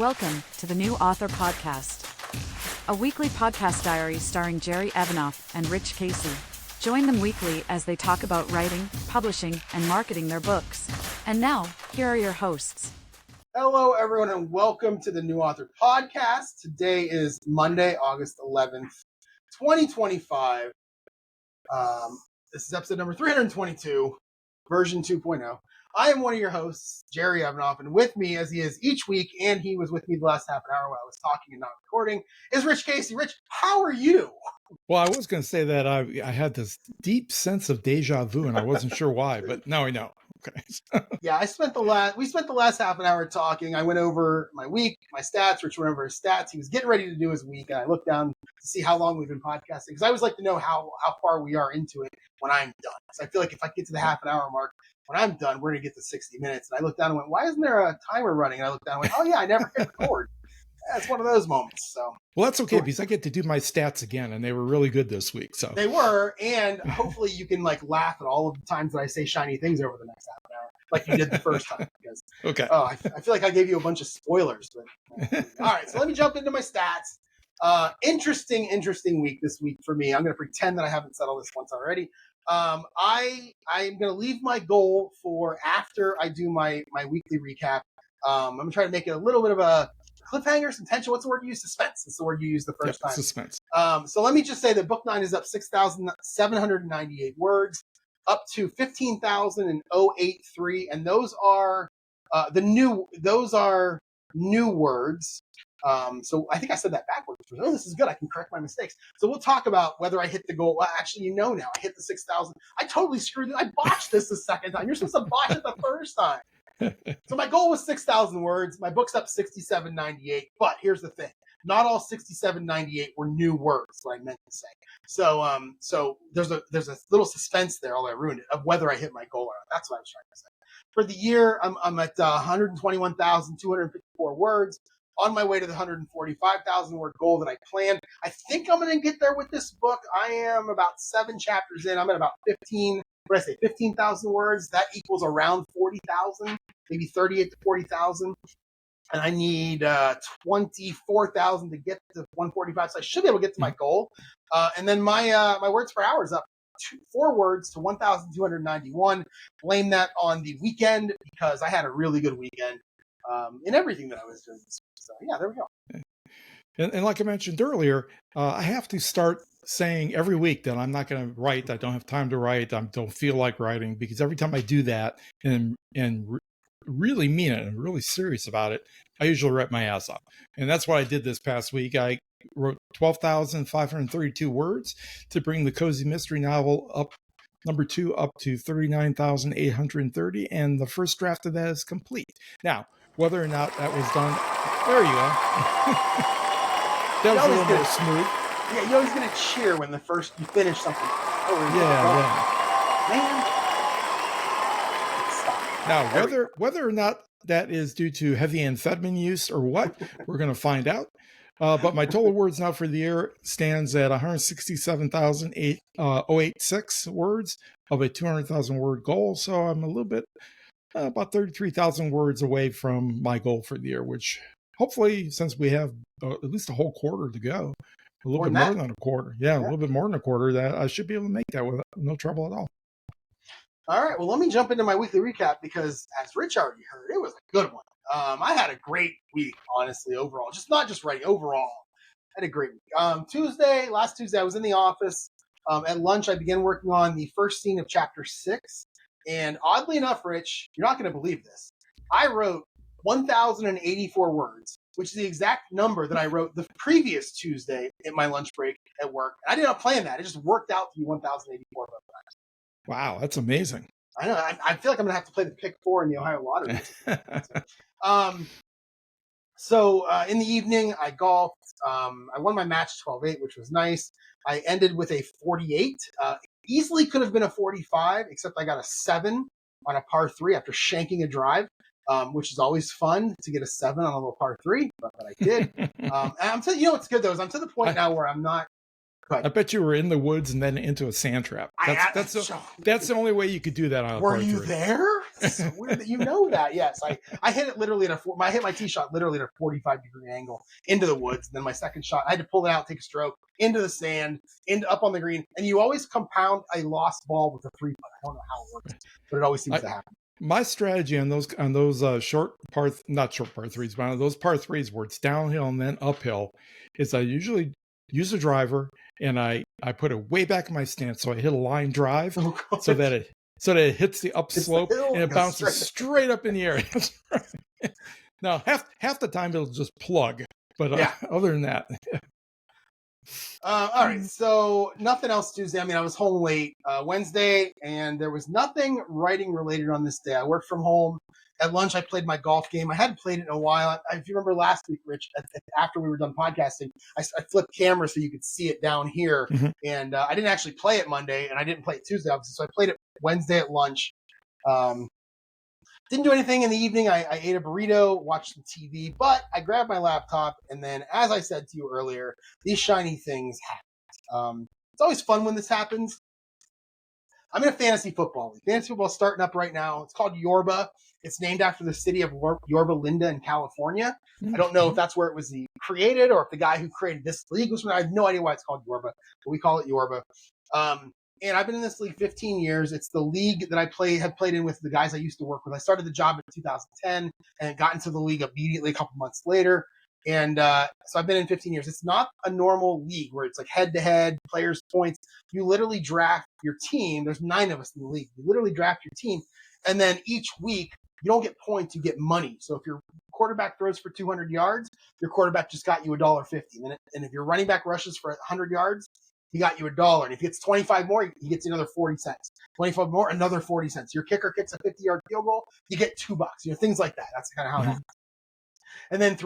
Welcome to the New Author Podcast, a weekly podcast diary starring Jerry Evanoff and Rich Kacy. Join them weekly as they talk about writing, publishing, and marketing their books. And now, here are your hosts. Hello, everyone, and welcome to the New Author Podcast. Today is Monday, August 11th, 2025. This is episode number 322, version 2.0. I am one of your hosts, Jerry Evanoff, and with me, as he is each week, and he was with me the last half an hour while I was talking and not recording, is Rich Kacy. Rich, how are you? Well, I was going to say that I had this deep sense of deja vu, and I wasn't sure why, but now I know. Okay. Yeah, we spent the last half an hour talking. I went over my week, my stats. Rich went over his stats. He was getting ready to do his week, and I looked down to see how long we've been podcasting, because I always like to know how far we are into it when I'm done. So I feel like if I get to the half an hour mark, when I'm done, we're going to get to 60 minutes. And I looked down and went, why isn't there a timer running? And I looked down and went, oh, yeah, I never hit record. Yeah, it's one of those moments. So, well, that's okay, because I get to do my stats again, and they were really good this week. So they were, and hopefully you can laugh at all of the times that I say shiny things over the next half an hour, like you did the first time. Because I feel like I gave you a bunch of spoilers. But all right, so let me jump into my stats. Interesting week this week for me. I'm going to pretend that I haven't said all this once already. I'm going to leave my goal for after I do my weekly recap. I'm going to try to make it a little bit of a cliffhanger, some tension. What's the word you use? Suspense. It's the word you used the first time. Suspense. So let me just say that book 9 is up 6,798 words, up to 15,083, and those are new words. So I think I said that backwards. Oh, this is good. I can correct my mistakes. So we'll talk about whether I hit the goal. Well, actually, now I hit the 6,000. I totally screwed it. I botched this the second time. You're supposed to botch it the first time. So my goal was 6,000 words. My book's up 6,798. But here's the thing. Not all 6,798 were new words, what I meant to say. So there's a little suspense there, although I ruined it, of whether I hit my goal or not. That's what I was trying to say. For the year, I'm at 121,254 words. On my way to the 145,000 word goal that I planned. I think I'm going to get there with this book. I am about 7 chapters in. I'm at about 15,000 words. That equals around 40,000, maybe 38 to 40,000. And I need 24,000 to get to 145. So I should be able to get to my goal. And then my words per hour is up 4 words to 1,291. Blame that on the weekend because I had a really good weekend in everything that I was doing this week. So yeah, there we go. And like I mentioned earlier, I have to start saying every week that I'm not going to write. I don't have time to write. I don't feel like writing, because every time I do that and really mean it and really serious about it, I usually write my ass off. And that's what I did this past week. I wrote 12,532 words to bring the cozy mystery novel number 2 up to 39,830, and the first draft of that is complete. Now, whether or not that was done, there you go. That was a little more smooth. Yeah, you're always gonna cheer when you finish something. Yeah. Man. Now, whether or not that is due to heavy amphetamine use or what, we're going to find out. But my total words now for the year stands at 167,086 words of a 200,000 word goal. So I'm a little bit, about 33,000 words away from my goal for the year, which hopefully, since we have at least a whole quarter to go, a little bit more than a quarter. Yeah, a little bit more than a quarter, that I should be able to make that with no trouble at all. All right, well, let me jump into my weekly recap because, as Rich already heard, it was a good one. I had a great week, honestly, overall. Not just writing, overall. I had a great week. Last Tuesday, I was in the office. At lunch, I began working on the first scene of chapter 6. And oddly enough, Rich, you're not going to believe this. I wrote 1,084 words, which is the exact number that I wrote the previous Tuesday in my lunch break at work. I did not plan that. It just worked out to be 1,084 times. Wow, that's amazing. I know. I feel like I'm going to have to play the pick 4 in the Ohio lottery. So in the evening, I golfed. I won my match 12-8, which was nice. I ended with a 48. Easily could have been a 45, except I got a 7 on a par 3 after shanking a drive, which is always fun to get a 7 on a little par 3, but I did. And I'm telling you, what's good though is I'm to the point now where I'm not I bet you were in the woods and then into a sand trap. That's the only way you could do that on a Were par you three. there? It's so weird that you know that. Yes, I hit it literally I hit my tee shot literally at a 45-degree angle into the woods. And then my second shot, I had to pull it out, take a stroke into the sand, up on the green. And you always compound a lost ball with a 3-putt. I don't know how it works, but it always seems to happen. My strategy on those not short par threes, but on those par threes where it's downhill and then uphill, is I usually use a driver and I put it way back in my stance, so I hit a line drive so that it hits the upslope and it bounces straight up in the air. Now half the time it'll just plug, but other than that. All right, so nothing else Tuesday. I mean, I was home late Wednesday, and there was nothing writing related on this day. I worked from home. At lunch, I played my golf game. I hadn't played it in a while. If you remember last week, Rich, after we were done podcasting, I flipped camera so you could see it down here. Mm-hmm. And I didn't actually play it Monday, and I didn't play it Tuesday, obviously. So I played it Wednesday at lunch. Didn't do anything in the evening. I ate a burrito, watched some TV, but I grabbed my laptop, and then, as I said to you earlier, these shiny things happen. It's always fun when this happens. I'm in a fantasy football league. Fantasy football is starting up right now. It's called Yorba. It's named after the city of Yorba Linda in California. Mm-hmm. I don't know if that's where it was created or if the guy who created this league was. I have no idea why it's called Yorba, but we call it Yorba. And I've been in this league 15 years. It's the league that I have played in with the guys I used to work with. I started the job in 2010 and got into the league immediately a couple months later. And so I've been in 15 years. It's not a normal league where it's like head-to-head, players' points. You literally draft your team. There's 9 of us in the league. You literally draft your team. And then each week, you don't get points, you get money. So if your quarterback throws for 200 yards, your quarterback just got you $1.50. And if your running back rushes for 100 yards, he got you $1. And if he gets 25 more, he gets another 40 cents. 25 more, another 40 cents. Your kicker kicks a 50-yard field goal, you get $2. Things like that. That's kind of how it happens. And then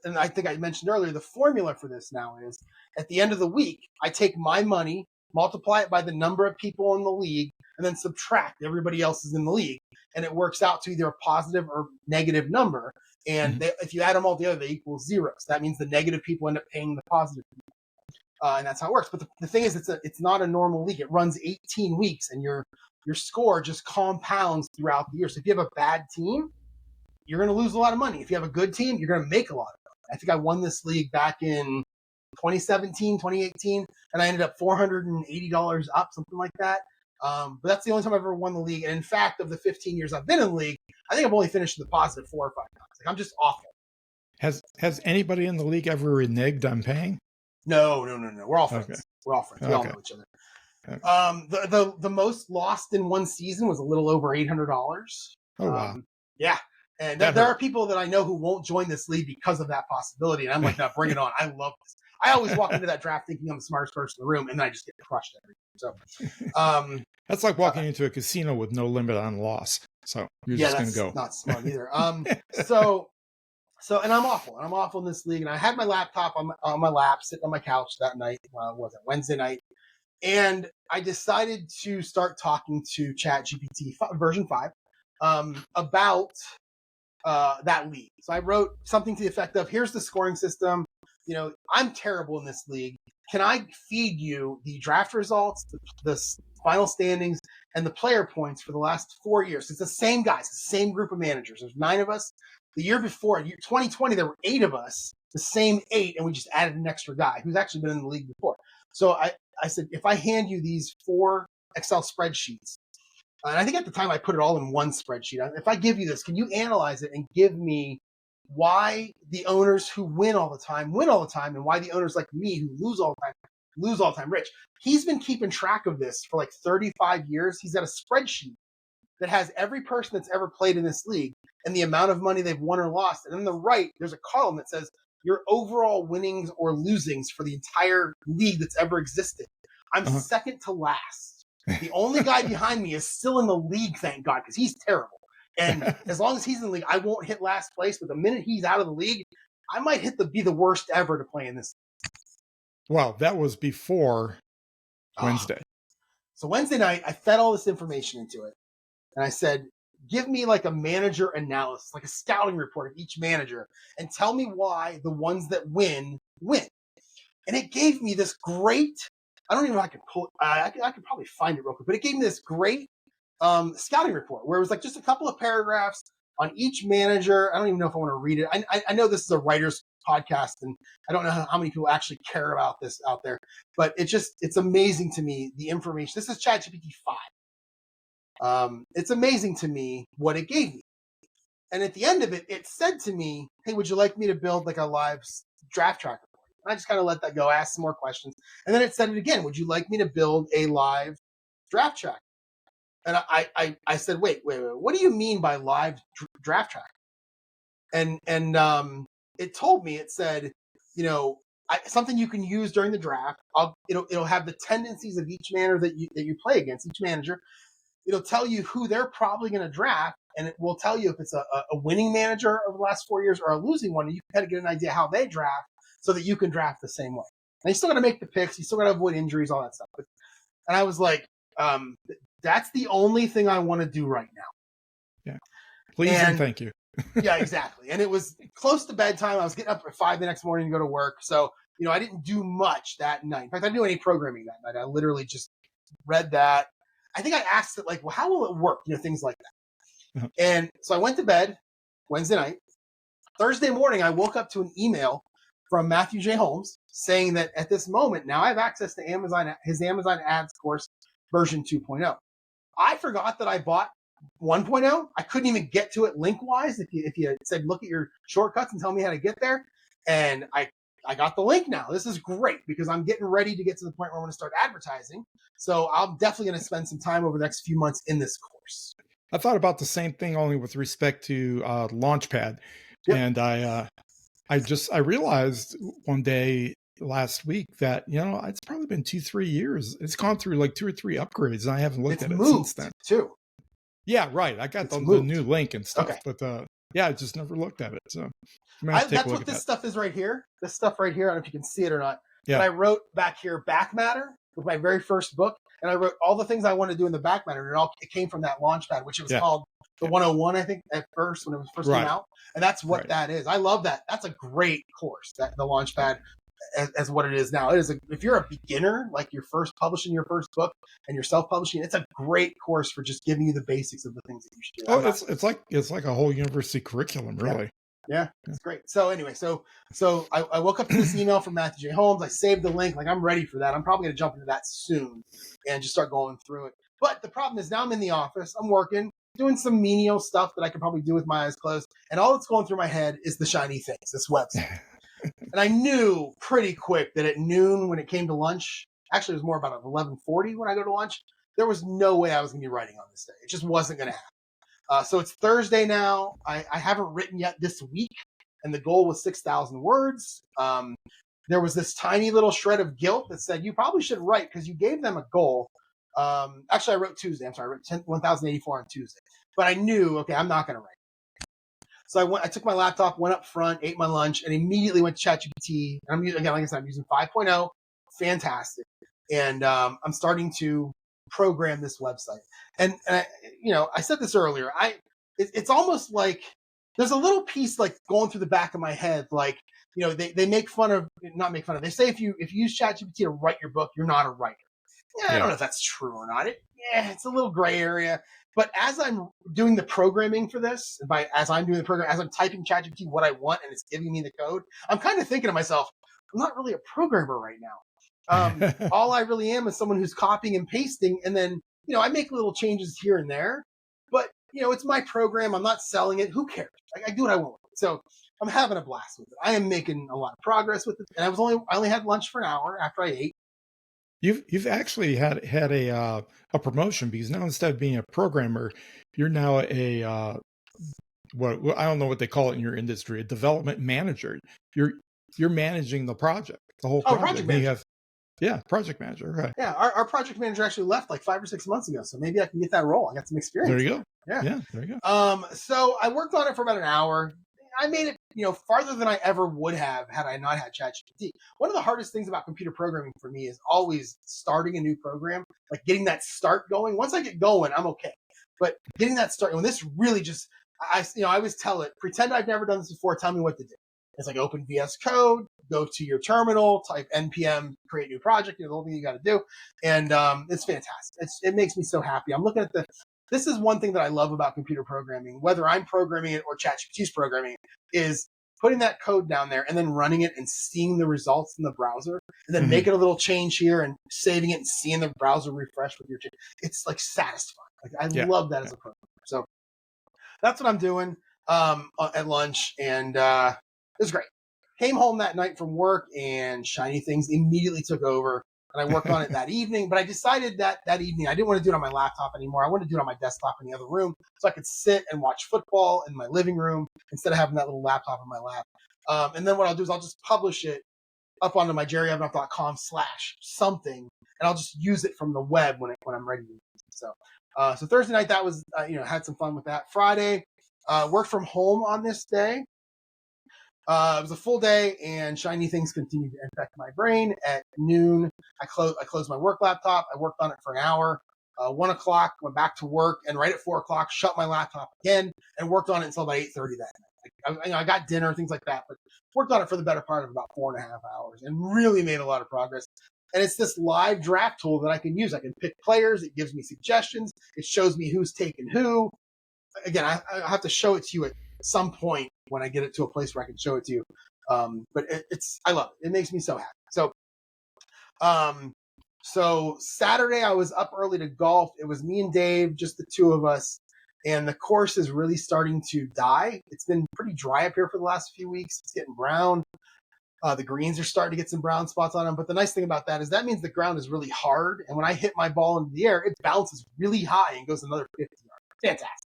and I think I mentioned earlier, the formula for this now is at the end of the week, I take my money, multiply it by the number of people in the league, and then subtract everybody else's in the league. And it works out to either a positive or negative number. And if you add them all together, they equal 0. So that means the negative people end up paying the positive people. And that's how it works. But the thing is, it's not a normal league. It runs 18 weeks, and your score just compounds throughout the year. So if you have a bad team, you're going to lose a lot of money. If you have a good team, you're going to make a lot of money. I think I won this league back in 2017, 2018, and I ended up $480 up, something like that. But that's the only time I've ever won the league. And in fact, of the 15 years I've been in the league, I think I've only finished in the positive 4 or 5 times. Like, I'm just awful. Has anybody in the league ever reneged on paying? No. We're all friends. Okay. We're all friends. We all know each other. Okay. The most lost in one season was a little over $800. Oh, wow. Yeah. And there are people that I know who won't join this league because of that possibility. And I'm like, no, bring it on. I love this. I always walk into that draft thinking I'm the smartest person in the room, and then I just get crushed every time. So that's like walking into a casino with no limit on loss. So you're just going to go. Not smart either. So, and I'm awful in this league. And I had my laptop on my lap, sitting on my couch that night. Was it Wednesday night? And I decided to start talking to ChatGPT version 5 about that league. So I wrote something to the effect of, here's the scoring system. I'm terrible in this league. Can I feed you the draft results, the final standings, and the player points for the last 4 years? It's the same guys, the same group of managers. There's 9 of us. The year before, 2020, there were 8 of us, the same 8, and we just added an extra guy who's actually been in the league before. So I said, if I hand you these 4 Excel spreadsheets, and I think at the time I put it all in one spreadsheet. If I give you this, can you analyze it and give me why the owners who win all the time, and why the owners like me who lose all the time, Rich? He's been keeping track of this for like 35 years. He's got a spreadsheet that has every person that's ever played in this league and the amount of money they've won or lost. And on the right, there's a column that says your overall winnings or losings for the entire league that's ever existed. I'm second to last. The only guy behind me is still in the league, thank God, because he's terrible. And as long as he's in the league, I won't hit last place. But the minute he's out of the league, I might be the worst ever to play in this. Well, that was before Wednesday. So Wednesday night, I fed all this information into it. And I said, give me like a manager analysis, like a scouting report of each manager, and tell me why the ones that win. And it gave me this great, I don't even know if I could pull, I could probably find it real quick, but it gave me this great scouting report where it was like just a couple of paragraphs on each manager. I don't even know if I want to read it. I know this is a writer's podcast, and I don't know how many people actually care about this out there, but it's amazing to me, the information. This is ChatGPT 5. It's amazing to me what it gave me. And at the end of it, it said to me, hey, would you like me to build like a live draft tracker for you? And I just kind of let that go, ask some more questions. And then it said it again, would you like me to build a live draft tracker? And I said, wait, what do you mean by live draft tracker? And it told me, it said, something you can use during the draft. It'll have the tendencies of each manager that you play against, each manager. It'll tell you who they're probably going to draft, and it will tell you if it's a winning manager over the last 4 years or a losing one. And you can kind of get an idea how they draft so that you can draft the same way. And you still got to make the picks. You still got to avoid injuries, all that stuff. And I was like, that's the only thing I want to do right now. Yeah. Please and thank you. Yeah, exactly. And it was close to bedtime. I was getting up at 5 the next morning to go to work. So, I didn't do much that night. In fact, I didn't do any programming that night. I literally just read that. I think I asked it like, well, how will it work? Things like that. Uh-huh. And so I went to bed Wednesday night. Thursday morning, I woke up to an email from Matthew J. Holmes saying that at this moment, now I have access to his Amazon ads course version 2.0. I forgot that I bought 1.0. I couldn't even get to it link-wise if you said, look at your shortcuts and tell me how to get there. And I got the link now. This is great because I'm getting ready to get to the point where I'm going to start advertising. So I'm definitely going to spend some time over the next few months in this course. I thought about the same thing only with respect to Launchpad. Yep. And I realized one day last week that, it's probably been 2-3 years. It's gone through like 2 or 3 upgrades, and I haven't looked at it since then. Too. Yeah, right. I got the new link and stuff, but I just never looked at it. So that's what this stuff is right here. This stuff right here. I don't know if you can see it or not. Yeah. But I wrote back here back matter with my very first book, and I wrote all the things I want to do in the back matter, and it came from that Launchpad, which it was called the 101, I think, at first when it was first came out. And that's what that is. I love that. That's a great course, the Launchpad. As what it is now. It is if you're a beginner, like you're first publishing your first book and you're self-publishing, it's a great course for just giving you the basics of the things that you should do. It's like a whole university curriculum, really. Yeah, it's great. So anyway, so I woke up to this email from Matthew J. Holmes. I saved the link. Like, I'm ready for that. I'm probably going to jump into that soon and just start going through it. But the problem is now I'm in the office. I'm working, doing some menial stuff that I could probably do with my eyes closed. And all that's going through my head is the shiny things, this website. And I knew pretty quick that at noon when it came to lunch, actually it was more about 11:40 when I go to lunch, there was no way I was going to be writing on this day. It just wasn't going to happen. So it's Thursday now. I haven't written yet this week, and the goal was 6,000 words. There was this tiny little shred of guilt that said, you probably should write because you gave them a goal. Actually, I wrote Tuesday. I'm sorry, I wrote 1,084 on Tuesday. But I knew, okay, I'm not going to write. So I took my laptop, went up front, ate my lunch, and immediately went to ChatGPT. I'm using, again, like I said, I'm using 5.0, fantastic, and I'm starting to program this website. And I said this earlier. It's almost like there's a little piece like going through the back of my head, like they make fun of, not make fun of. They say if you use ChatGPT to write your book, you're not a writer. I don't know if that's true or not. It's a little gray area. But as I'm doing the programming for this, as I'm typing ChatGPT what I want and it's giving me the code, I'm kind of thinking to myself, I'm not really a programmer right now. All I really am is someone who's copying and pasting, and then I make little changes here and there. But it's my program. I'm not selling it. Who cares? I do what I want. So I'm having a blast with it. I am making a lot of progress with it. And I only had lunch for an hour after I ate. You've actually had a promotion, because now instead of being a programmer, you're now a what I don't know what they call it in your industry, a development manager. You're managing the project, the whole project. Project manager. Project manager. Right. Yeah, our project manager actually left like 5 or 6 months ago, so maybe I can get that role. I got some experience. There you go. Yeah, there you go. So I worked on it for about an hour. I made it, farther than I ever would have had I not had ChatGPT. One of the hardest things about computer programming for me is always starting a new program, like getting that start going. Once I get going, I'm okay. But getting that start, when this really just, I always tell it, pretend I've never done this before, tell me what to do. It's like open VS Code, go to your terminal, type npm, create new project, the whole thing you got to do. And it's fantastic. It makes me so happy. I'm looking at this is one thing that I love about computer programming, whether I'm programming it or ChatGPT's programming it, is putting that code down there and then running it and seeing the results in the browser, and then making a little change here and saving it and seeing the browser refresh with your change. It's like satisfying. Like I love that as a programmer. So that's what I'm doing at lunch, and it was great. Came home that night from work, and Shiny Things immediately took over, and I worked on it that evening. But I decided that evening I didn't want to do it on my laptop anymore. I wanted to do it on my desktop in the other room, so I could sit and watch football in my living room instead of having that little laptop in my lap. And then what I'll do is I'll just publish it up onto my jerryevanoff.com/something, and I'll just use it from the web when I'm ready to use it. So Thursday night, that was had some fun with that. Friday, worked from home on this day. It was a full day, and Shiny Things continued to infect my brain. At noon, I closed my work laptop. I worked on it for an hour. 1 o'clock, went back to work, and right at 4 o'clock, shut my laptop again and worked on it until about 8:30 that night. I got dinner, things like that, but worked on it for the better part of about 4.5 hours and really made a lot of progress. And it's this live draft tool that I can use. I can pick players. It gives me suggestions. It shows me who's taken who. Again, I have to show it to you at some point when I get it to a place where I can show it to you. But I love it. It makes me so happy. So Saturday I was up early to golf. It was me and Dave, just the two of us. And the course is really starting to die. It's been pretty dry up here for the last few weeks. It's getting brown. The greens are starting to get some brown spots on them. But the nice thing about that is that means the ground is really hard. And when I hit my ball into the air, it bounces really high and goes another 50 yards. Fantastic.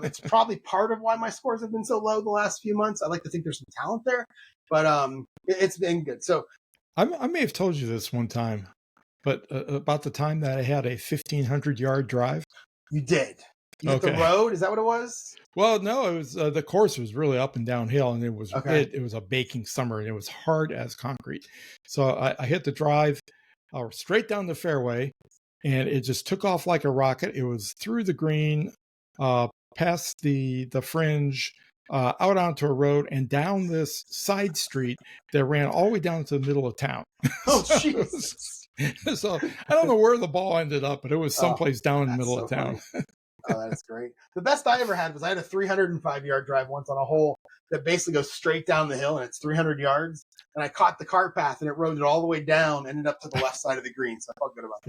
It's probably part of why my scores have been so low the last few months. I like to think there's some talent there, but it's been good. So I may have told you this one time, but about the time that I had a 1,500-yard drive. You did. You hit the road? Is that what it was? Well, no, it was the course was really up and downhill, and it was it was a baking summer, and it was hard as concrete. So I hit the drive straight down the fairway, and it just took off like a rocket. It was through the green, past the fringe, out onto a road, and down this side street that ran all the way down to the middle of town. Oh, Jesus. So I don't know where the ball ended up, but it was someplace down in the middle of town. Oh, that's great. The best I ever had was I had a 305-yard drive once on a hole that basically goes straight down the hill, and it's 300 yards. And I caught the cart path, and it rode it all the way down, ended up to the left side of the green. So I felt good about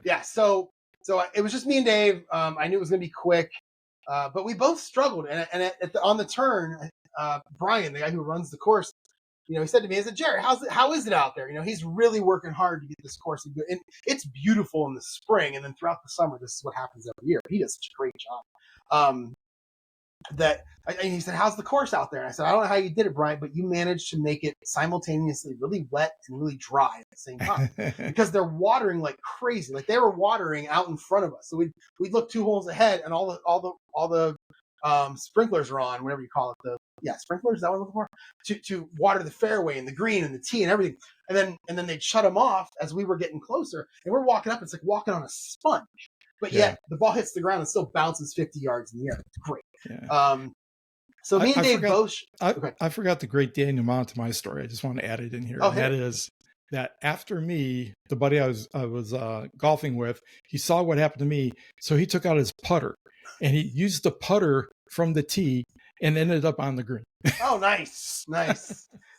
that. So it was just me and Dave. I knew it was going to be quick, but we both struggled. And on the turn, Brian, the guy who runs the course, he said to me, "I said, Jerry, how is it out there? He's really working hard to get this course and it's beautiful in the spring, and then throughout the summer, this is what happens every year. He does such a great job." And he said, "How's the course out there?" And I said, "I don't know how you did it, Brian, but you managed to make it simultaneously really wet and really dry at the same time because they're watering like crazy. Like they were watering out in front of us. So we'd look 2 holes ahead, and all the sprinklers are on, whatever you call it. Sprinklers, is that what I'm looking for? To water the fairway and the green and the tee and everything. And then they'd shut them off as we were getting closer, and we're walking up. It's like walking on a sponge, but yet the ball hits the ground and still bounces 50 yards in the air. It's great. Yeah. So me and Dave both. I forgot the great Daniel Mount to my story. I just want to add it in here. Oh, that is that after me, the buddy I was golfing with, he saw what happened to me, so he took out his putter and he used the putter from the tee and ended up on the green. Oh, nice.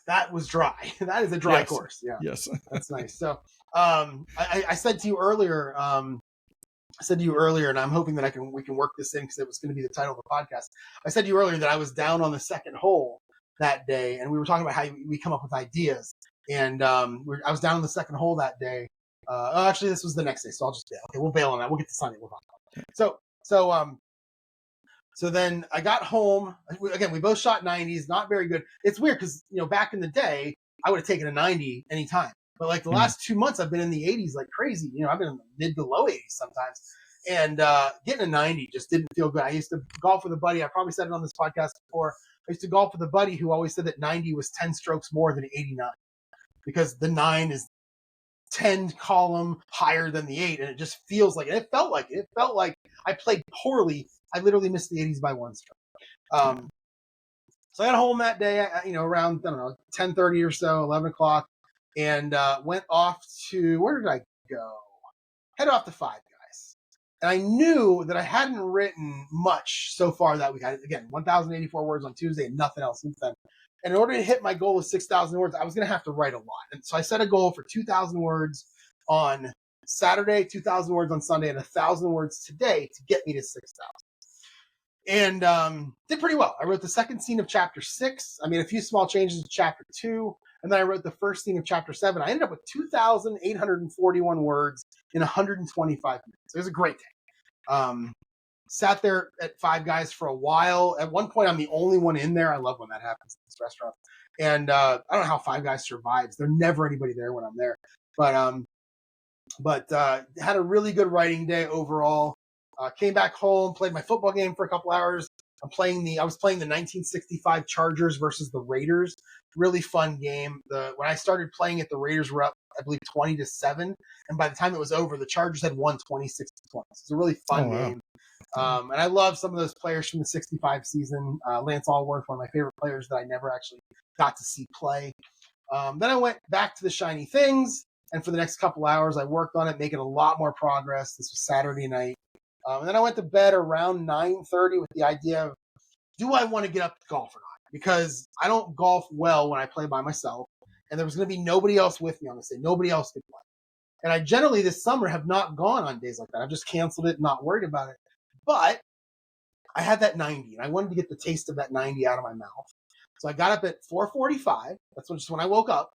That was dry. That is a dry course. Yeah. Yes. That's nice. So I said to you earlier, and I'm hoping that we can work this in because it was going to be the title of the podcast. I said to you earlier that I was down on the second hole that day, and we were talking about how we come up with ideas. And I was down on the second hole that day. Actually, this was the next day, so I'll just bail. Okay, we'll bail on that. We'll get to Sunday. We'll talk about it. So then I got home. Again, we both shot 90s. Not very good. It's weird because back in the day, I would have taken a 90 anytime. But like the last 2 months, I've been in the 80s like crazy. I've been in the mid to low 80s sometimes. And getting a 90 just didn't feel good. I used to golf with a buddy. I probably said it on this podcast before. I used to golf with a buddy who always said that 90 was 10 strokes more than 89 because the 9 is 10 column higher than the 8. And it just feels like it felt like I played poorly. I literally missed the 80s by 1 stroke. So I got home that day, around, I don't know, 10:30 or so, 11 o'clock, and went off to, where did I go? Head off to Five Guys. And I knew that I hadn't written much so far that week. Again, 1,084 words on Tuesday and nothing else since then. And in order to hit my goal of 6,000 words, I was going to have to write a lot. And so I set a goal for 2,000 words on Saturday, 2,000 words on Sunday, and 1,000 words today to get me to 6,000. And did pretty well. I wrote the second scene of chapter 6. I made a few small changes to chapter 2. And then I wrote the first scene of chapter 7. I ended up with 2,841 words in 125 minutes. It was a great day. Sat there at Five Guys for a while. At one point, I'm the only one in there. I love when that happens in this restaurant. And I don't know how Five Guys survives. There's never anybody there when I'm there. But had a really good writing day overall. Came back home, played my football game for a couple hours. I was playing the 1965 Chargers versus the Raiders. Really fun game. When I started playing it, the Raiders were up, I believe, 20-7, and by the time it was over, the Chargers had won 26-20. It's a really fun game. And I love some of those players from the 65 season. Lance Allworth, one of my favorite players that I never actually got to see play. Then I went back to the Shiny Things, and for the next couple hours, I worked on it, making a lot more progress. This was Saturday night. And then I went to bed around 9:30 with the idea of, do I want to get up to golf or not? Because I don't golf well when I play by myself, and there was going to be nobody else with me on this day. Nobody else could play. And I generally this summer have not gone on days like that. I've just canceled it, not worried about it. But I had that 90, and I wanted to get the taste of that 90 out of my mouth. So I got up at 4:45. That's just when I woke up.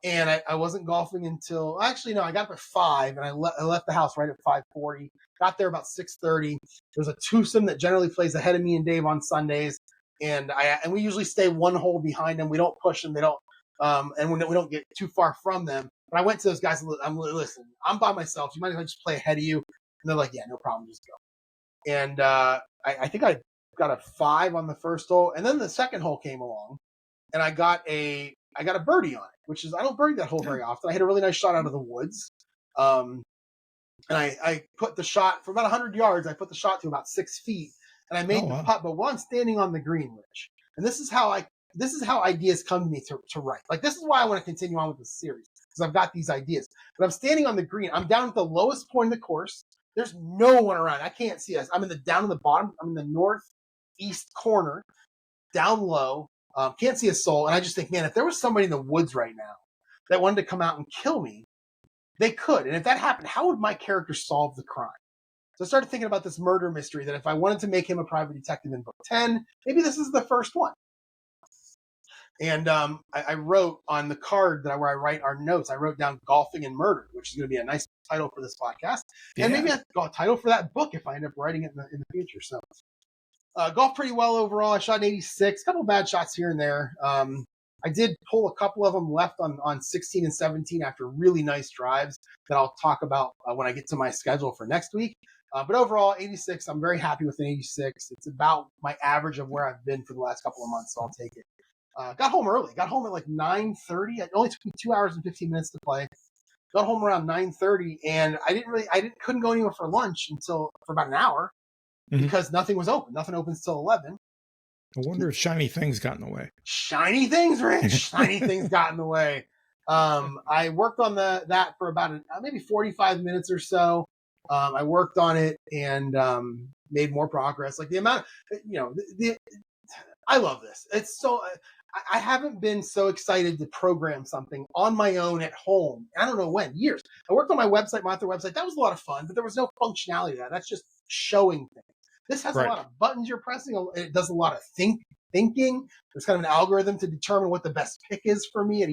And I wasn't golfing until, actually, no, I got up at 5, and I left the house right at 5:40. Got there about 6:30. There's a twosome that generally plays ahead of me and Dave on Sundays. And we usually stay one hole behind them. We don't push them. They don't, and we don't get too far from them. But I went to those guys and listen, I'm by myself. You might as well just play ahead of you. And they're like, yeah, no problem, just go. And I think I got a 5 on the first hole, and then the second hole came along, and I got a birdie on it, which is, I don't birdie that hole very often. I hit a really nice shot out of the woods. And I put the shot for about 100 yards. I put the shot to about 6 feet, and I made the putt. But while I'm standing on the green, Rich, and this is how ideas come to me to write. Like, this is why I want to continue on with this series, because I've got these ideas. But I'm standing on the green. I'm down at the lowest point of the course. There's no one around. I can't see us. I'm down in the bottom. I'm in the northeast corner, down low. Can't see a soul. And I just think, man, if there was somebody in the woods right now that wanted to come out and kill me, they could. And if that happened, how would my character solve the crime? So I started thinking about this murder mystery, that if I wanted to make him a private detective in book 10, maybe this is the first one. And I wrote on the card where I write our notes, I wrote down Golfing and Murder, which is going to be a nice title for this podcast. Yeah. And maybe a title for that book if I end up writing it in the future. So golf pretty well overall. I shot an 86, a couple bad shots here and there. I did pull a couple of them left on 16 and 17 after really nice drives that I'll talk about when I get to my schedule for next week. But overall, 86, I'm very happy with an 86. It's about my average of where I've been for the last couple of months, so I'll take it. Got home early. Got home at like 9:30. It only took me 2 hours and 15 minutes to play. Got home around 9:30, and couldn't go anywhere for lunch for about an hour because nothing was open. Nothing opens till 11. I wonder if Shiny Things got in the way. Shiny Things, Rich. Shiny Things got in the way. I worked on that for about maybe 45 minutes or so. I worked on it and made more progress. Like the amount, I love this. It's so. I haven't been so excited to program something on my own at home. I don't know when, years. I worked on my website, my author website. That was a lot of fun, but there was no functionality to that. That's just showing things. This has a lot of buttons you're pressing. It does a lot of thinking. There's kind of an algorithm to determine what the best pick is for me at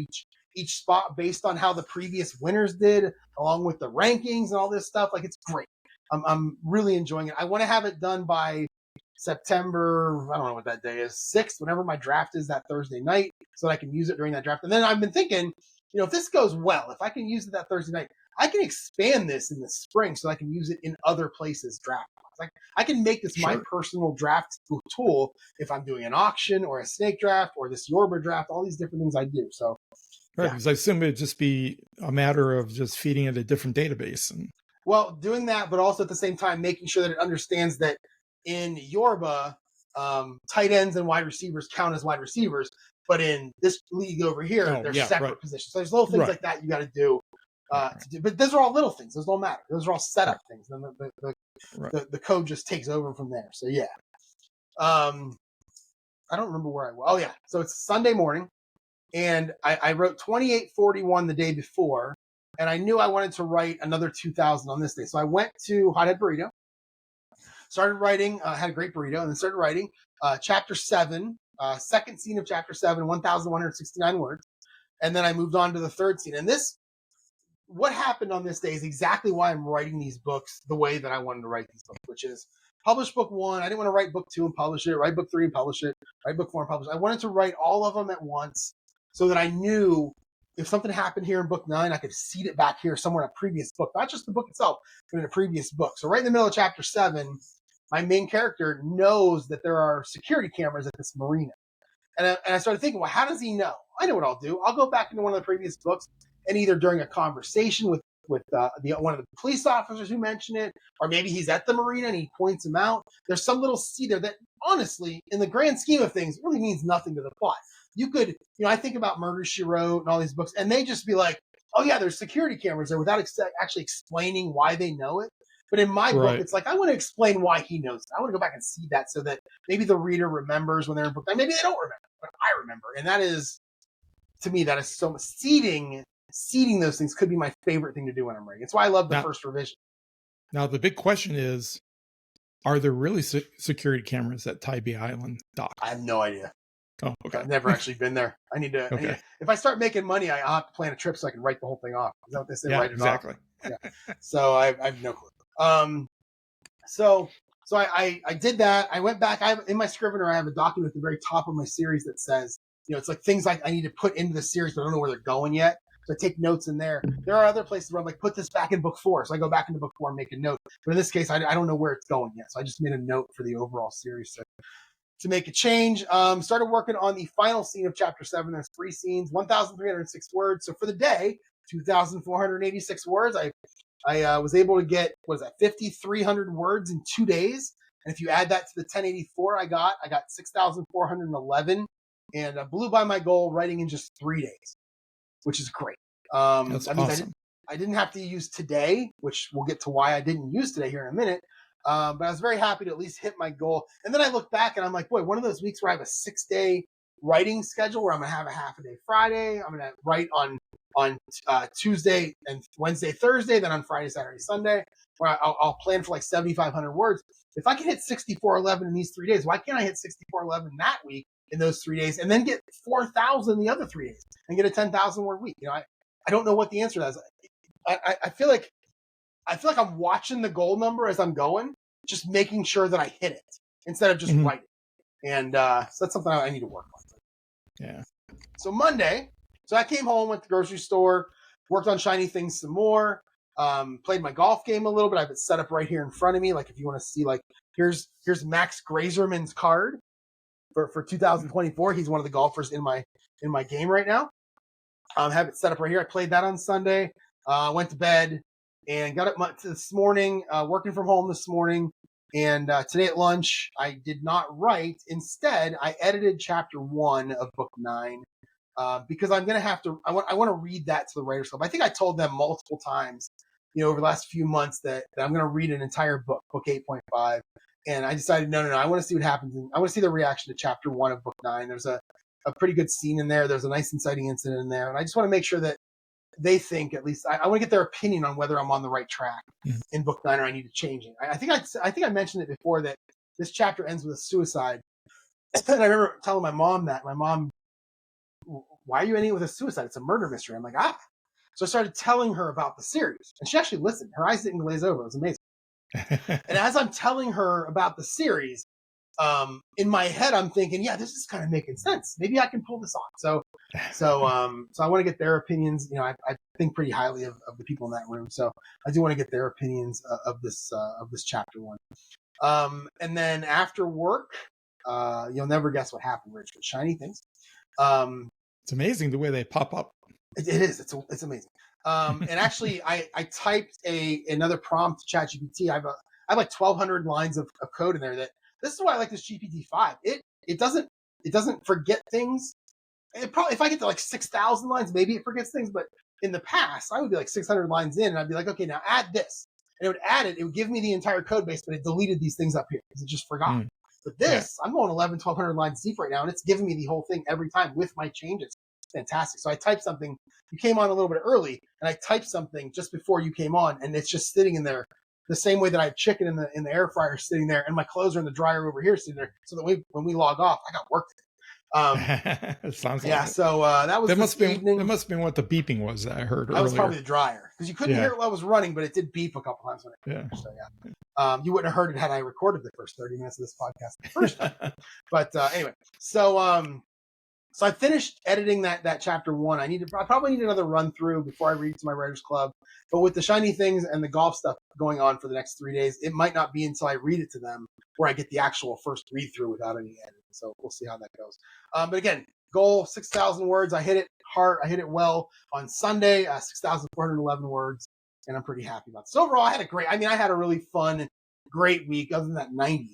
each spot based on how the previous winners did, along with the rankings and all this stuff. Like, it's great. I'm really enjoying it. I want to have it done by September, I don't know what that day is, 6th, whenever my draft is that Thursday night, so that I can use it during that draft. And then I've been thinking, if this goes well, if I can use it that Thursday night, I can expand this in the spring so I can use it in other places draft. Like, I can make this my personal draft tool if I'm doing an auction or a snake draft or this Yorba draft, all these different things I do. So, because I assume it'd just be a matter of just feeding it a different database. Well, doing that, but also at the same time making sure that it understands that in Yorba, tight ends and wide receivers count as wide receivers, but in this league over here, they're separate positions. So there's little things like that you got to do. But those are all little things. Those don't matter. Those are all setup things. And the code just takes over from there. So yeah. I don't remember where I was. Oh yeah. So it's Sunday morning, and I wrote 2841 the day before, and I knew I wanted to write another 2000 on this day. So I went to Hothead Burrito, started writing, had a great burrito, and then started writing chapter 7, second scene of chapter 7, 1,169 words. And then I moved on to the third scene. And what happened on this day is exactly why I'm writing these books the way that I wanted to write these books, which is publish book 1. I didn't want to write book 2 and publish it, write book 3 and publish it, write book 4 and publish it. I wanted to write all of them at once so that I knew if something happened here in book 9, I could seed it back here somewhere in a previous book, not just the book itself, but in a previous book. So right in the middle of chapter 7, my main character knows that there are security cameras at this marina. And I started thinking, well, how does he know? I know what I'll do. I'll go back into one of the previous books, and either during a conversation with one of the police officers who mentioned it, or maybe he's at the marina and he points him out. There's some little seed there that, honestly, in the grand scheme of things, really means nothing to the plot. You could, I think about Murder, She Wrote and all these books, and they just be like, oh yeah, there's security cameras there without actually explaining why they know it. But in my book, it's like, I want to explain why he knows it. I want to go back and see that so that maybe the reader remembers when they're in book 9. Maybe they don't remember, but I remember. And that is, to me, that is so much. Seeding those things could be my favorite thing to do when I'm writing. It's why I love the first revision. Now, the big question is, are there really security cameras at Tybee Island dock? I have no idea. Oh, okay. I've never actually been there. I need to. If I start making money, I'll have to plan a trip so I can write the whole thing off. Is that what they say? Yeah, write it exactly. off? Yeah. So I have no clue. So I did that. I went back. In my Scrivener, I have a document at the very top of my series that says, it's like things I need to put into the series, but I don't know where they're going yet. So I take notes in there. There are other places where I'm like, put this back in book 4. So I go back into book 4 and make a note. But in this case, I don't know where it's going yet. So I just made a note for the overall series to make a change. Started working on the final scene of chapter 7. There's 3 scenes, 1,306 words. So for the day, 2,486 words. I was able to get, 5,300 words in 2 days. And if you add that to the 1084 I got 6,411 and blew by my goal writing in just 3 days, which is great. That's awesome. I didn't have to use today, which we'll get to why I didn't use today here in a minute. But I was very happy to at least hit my goal. And then I look back and I'm like, boy, one of those weeks where I have a 6-day writing schedule where I'm going to have a half a day Friday. I'm going to write on Tuesday and Wednesday, Thursday, then on Friday, Saturday, Sunday, where I'll plan for like 7,500 words. If I can hit 6,411 in these 3 days, why can't I hit 6,411 that week in those 3 days and then get 4,000 the other 3 days and get a 10,000 word week? I don't know what the answer to that is. I feel like I'm watching the goal number as I'm going, just making sure that I hit it instead of just writing. And so that's something I need to work on. Yeah. So Monday, I came home, went to the grocery store, worked on shiny things some more, played my golf game a little bit. I have it set up right here in front of me. Like if you want to see, like here's Max Grazerman's card for 2024. He's one of the golfers in my game right now. Have it set up right here. I played that on Sunday. Went to bed and got up this morning, working from home this morning. And today at lunch, I did not write. Instead, I edited chapter 1 of book 9 because I'm going to have to. I want to read that to the Writers Club. I think I told them multiple times, over the last few months that I'm going to read an entire book 8.5. And I decided, no. I want to see what happens. I want to see the reaction to chapter 1 of book 9. There's a pretty good scene in there. There's a nice inciting incident in there. And I just want to make sure that they think, at least, I want to get their opinion on whether I'm on the right track in book 9 or I need to change it. I think I mentioned it before that this chapter ends with a suicide. And I remember telling my mom that. My mom, why are you ending it with a suicide? It's a murder mystery. I'm like, So I started telling her about the series. And she actually listened. Her eyes didn't glaze over. It was amazing. And as I'm telling her about the series, in my head, I'm thinking, yeah, this is kind of making sense. Maybe I can pull this off. So I want to get their opinions. I think pretty highly of the people in that room. So I do want to get their opinions of this chapter 1. And then after work, you'll never guess what happened, Rich, with shiny things. It's amazing the way they pop up. It is. It's amazing. And actually, I typed another prompt to ChatGPT. I have like 1,200 lines of code in there that This is why I like this GPT-5. It doesn't forget things. It probably, if I get to like 6,000 lines, maybe it forgets things. But in the past, I would be like 600 lines in, and I'd be like, okay, now add this, and it would add it. It would give me the entire code base, but it deleted these things up here because it just forgot. But this, I'm going 1,200 lines deep right now, and it's giving me the whole thing every time with my changes. Fantastic. So I typed something. You came on a little bit early, and I typed something just before you came on, and it's just sitting in there the same way that I have chicken in the air fryer sitting there, and my clothes are in the dryer over here sitting there. So that when we log off, I got work to do. It sounds like yeah. it. So that was That must have evening. been what the beeping was that I heard That earlier. was probably the dryer because you couldn't hear it while I was running, but it did beep a couple times when it finished. So yeah, you wouldn't have heard it had I recorded the first 30 minutes of this podcast the first time. But anyway, so I finished editing that chapter 1. I probably need another run through before I read it to my writers club. But with the shiny things and the golf stuff going on for the next 3 days, it might not be until I read it to them where I get the actual first read through without any editing. So we'll see how that goes. But again, goal 6,000 words. I hit it hard. I hit it well on Sunday. 6,411 words, and I'm pretty happy about it. So overall, I had a really fun, great week. Other than that 90,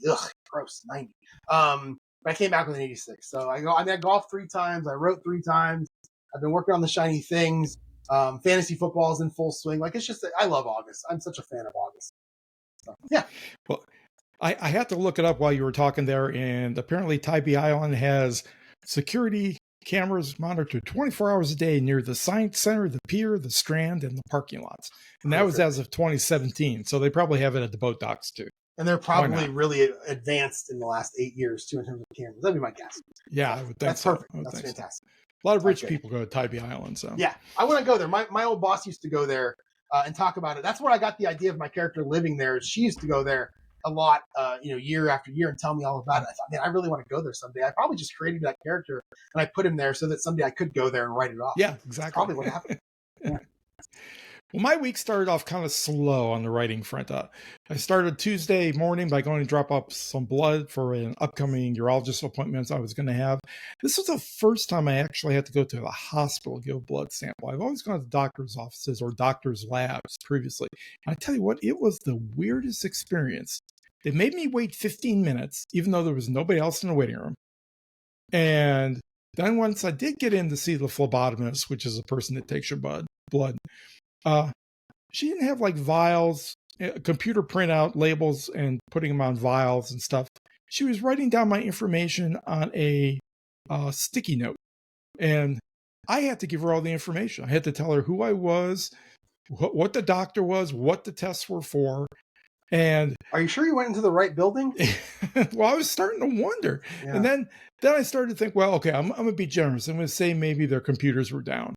gross 90. But I came back with an 86. So I golfed 3 times. I wrote 3 times. I've been working on the shiny things. Fantasy football is in full swing. Like, it's just, I love August. I'm such a fan of August. So, yeah. Well, I had to look it up while you were talking there, and apparently Tybee Island has security cameras monitored 24 hours a day near the Science Center, the pier, the Strand, and the parking lots. And that was as of 2017. So they probably have it at the boat docks too. And they're probably really advanced in the last 8 years too in terms of cameras. That'd be my guess. Yeah, I would think that's so. Perfect. That's fantastic. A lot of rich people go to Tybee Island. So yeah, I want to go there. My old boss used to go there and talk about it. That's where I got the idea of my character living there. She used to go there a lot, year after year and tell me all about it. I thought, man, I really want to go there someday. I probably just created that character and I put him there so that someday I could go there and write it off. Yeah, exactly. That's probably what happened. Yeah. Well, my week started off kind of slow on the writing front. I started Tuesday morning by going to drop off some blood for an upcoming urologist appointment I was going to have. This was the first time I actually had to go to the hospital to give a blood sample. I've always gone to doctor's offices or doctor's labs previously. And I tell you what, it was the weirdest experience. They made me wait 15 minutes, even though there was nobody else in the waiting room. And then once I did get in to see the phlebotomist, which is a person that takes your blood, she didn't have like vials, computer printout labels and putting them on vials and stuff. She was writing down my information on a sticky note. And I had to give her all the information. I had to tell her who I was, what the doctor was, what the tests were for. And are you sure you went into the right building? Well, I was starting to wonder. Yeah. And then I started to think, well, okay, I'm going to be generous. I'm going to say maybe their computers were down.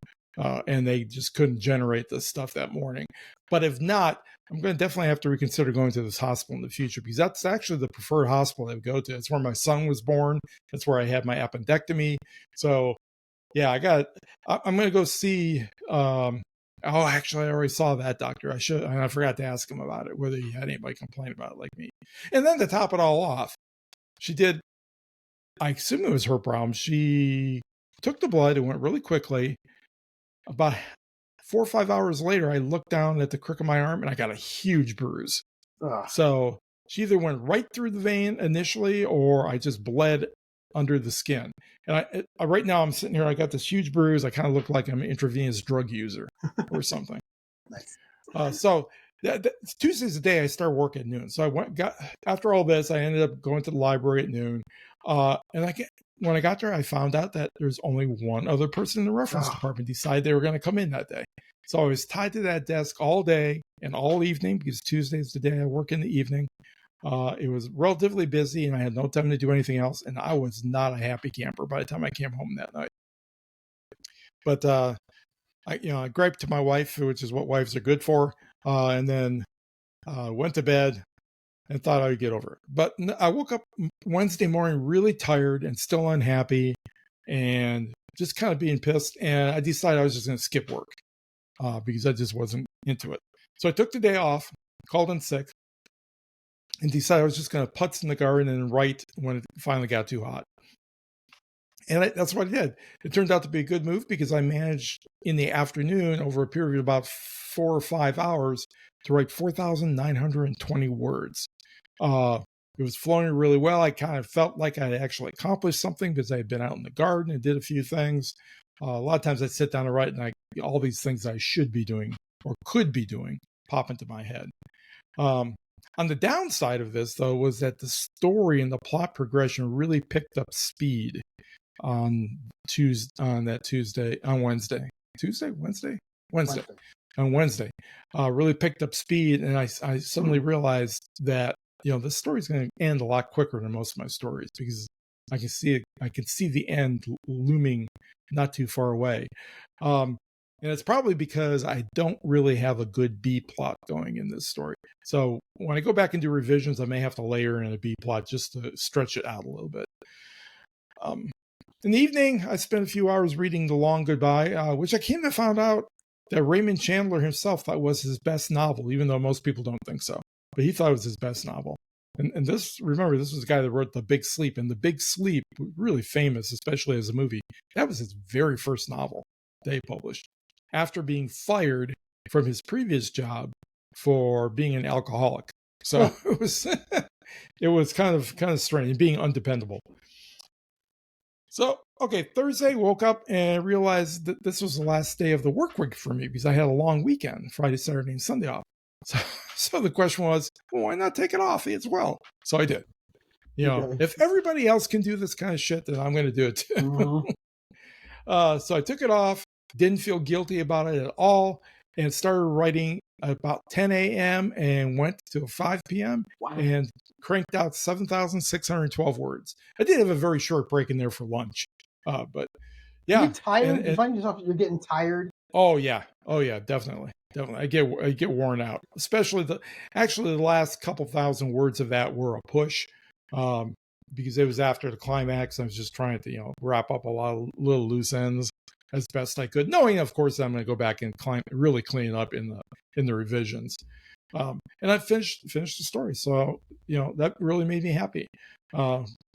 And they just couldn't generate this stuff that morning. But if not, I'm going to definitely have to reconsider going to this hospital in the future because that's actually the preferred hospital I would go to. It's where my son was born. That's where I had my appendectomy. So, yeah, I'm going to go see. Actually, I already saw that doctor. I forgot to ask him about it, whether he had anybody complain about it like me. And then to top it all off, she did. I assume it was her problem. She took the blood. It went really quickly. About 4 or 5 hours later, I looked down at the crook of my arm and I got a huge bruise. Ugh. So she either went right through the vein initially or I just bled under the skin. And I right now I'm sitting here, I got this huge bruise. I kind of look like I'm an intravenous drug user or something. Nice. So Tuesday's the day I start work at noon. So after all this, I ended up going to the library at noon. When I got there, I found out that there's only one other person in the reference department decided they were going to come in that day. So I was tied to that desk all day and all evening because Tuesday is the day I work in the evening. It was relatively busy and I had no time to do anything else. And I was not a happy camper by the time I came home that night. But I griped to my wife, which is what wives are good for, and then went to bed. And thought I would get over it. But I woke up Wednesday morning really tired and still unhappy and just kind of being pissed. And I decided I was just going to skip work because I just wasn't into it. So I took the day off, called in sick, and decided I was just going to putz in the garden and write when it finally got too hot. And that's what I did. It turned out to be a good move because I managed in the afternoon over a period of about 4 or 5 hours to write 4,920 words. It was flowing really well. I kind of felt like I actually accomplished something because I had been out in the garden and did a few things. A lot of times I sit down and write, and all these things I should be doing or could be doing pop into my head. On the downside of this, though, was that the story and the plot progression really picked up speed on Wednesday. On Wednesday, really picked up speed, and I suddenly realized that this story's going to end a lot quicker than most of my stories because I can see the end looming not too far away. And it's probably because I don't really have a good B plot going in this story. So when I go back and do revisions, I may have to layer in a B plot just to stretch it out a little bit. In the evening, I spent a few hours reading The Long Goodbye, which I came to find out that Raymond Chandler himself thought was his best novel, even though most people don't think so. But he thought it was his best novel. And remember, this was the guy that wrote The Big Sleep. And The Big Sleep, really famous, especially as a movie. That was his very first novel that he published, after being fired from his previous job for being an alcoholic. So it was kind of strange, being undependable. So, okay, Thursday, woke up and realized that this was the last day of the work week for me because I had a long weekend, Friday, Saturday, and Sunday off. So the question was, well, why not take it off as well? So I did. If everybody else can do this kind of shit, then I'm going to do it too. Mm-hmm. So I took it off, didn't feel guilty about it at all, and started writing about 10 a.m. and went to 5 p.m. Wow. And cranked out 7,612 words. I did have a very short break in there for lunch, but yeah. Are you tired? You find yourself you're getting tired? Oh yeah, definitely. I get worn out, especially the last couple thousand words of that were a push, because it was after the climax. I was just trying to wrap up a lot of little loose ends as best I could, knowing of course I'm going to go back and really clean it up in the revisions. And I finished the story, so that really made me happy.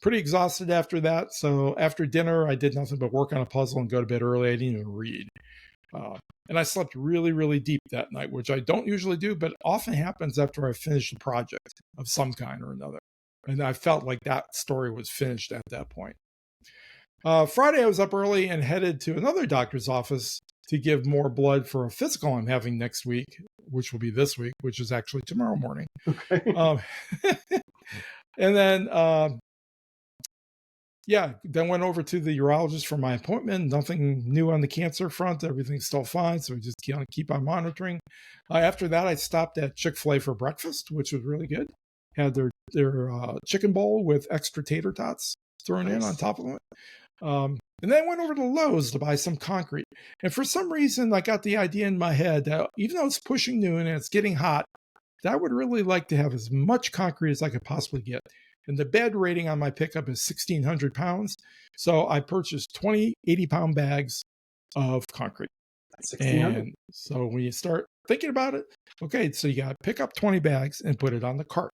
Pretty exhausted after that, so after dinner I did nothing but work on a puzzle and go to bed early. I didn't even read. And I slept really, really deep that night, which I don't usually do, but often happens after I finish a project of some kind or another. And I felt like that story was finished at that point. Friday, I was up early and headed to another doctor's office to give more blood for a physical I'm having next week, which will be this week, which is actually tomorrow morning. Okay. And then, then went over to the urologist for my appointment. Nothing new on the cancer front. Everything's still fine. So we just keep on monitoring. After that, I stopped at Chick-fil-A for breakfast, which was really good. Had their chicken bowl with extra tater tots thrown in on top of it. And then went over to Lowe's to buy some concrete. And for some reason, I got the idea in my head that even though it's pushing noon and it's getting hot, that I would really like to have as much concrete as I could possibly get. And the bed rating on my pickup is 1,600 pounds. So I purchased 20 80-pound bags of concrete. That's 1,600. And so when you start thinking about it, okay, so you got to pick up 20 bags and put it on the cart.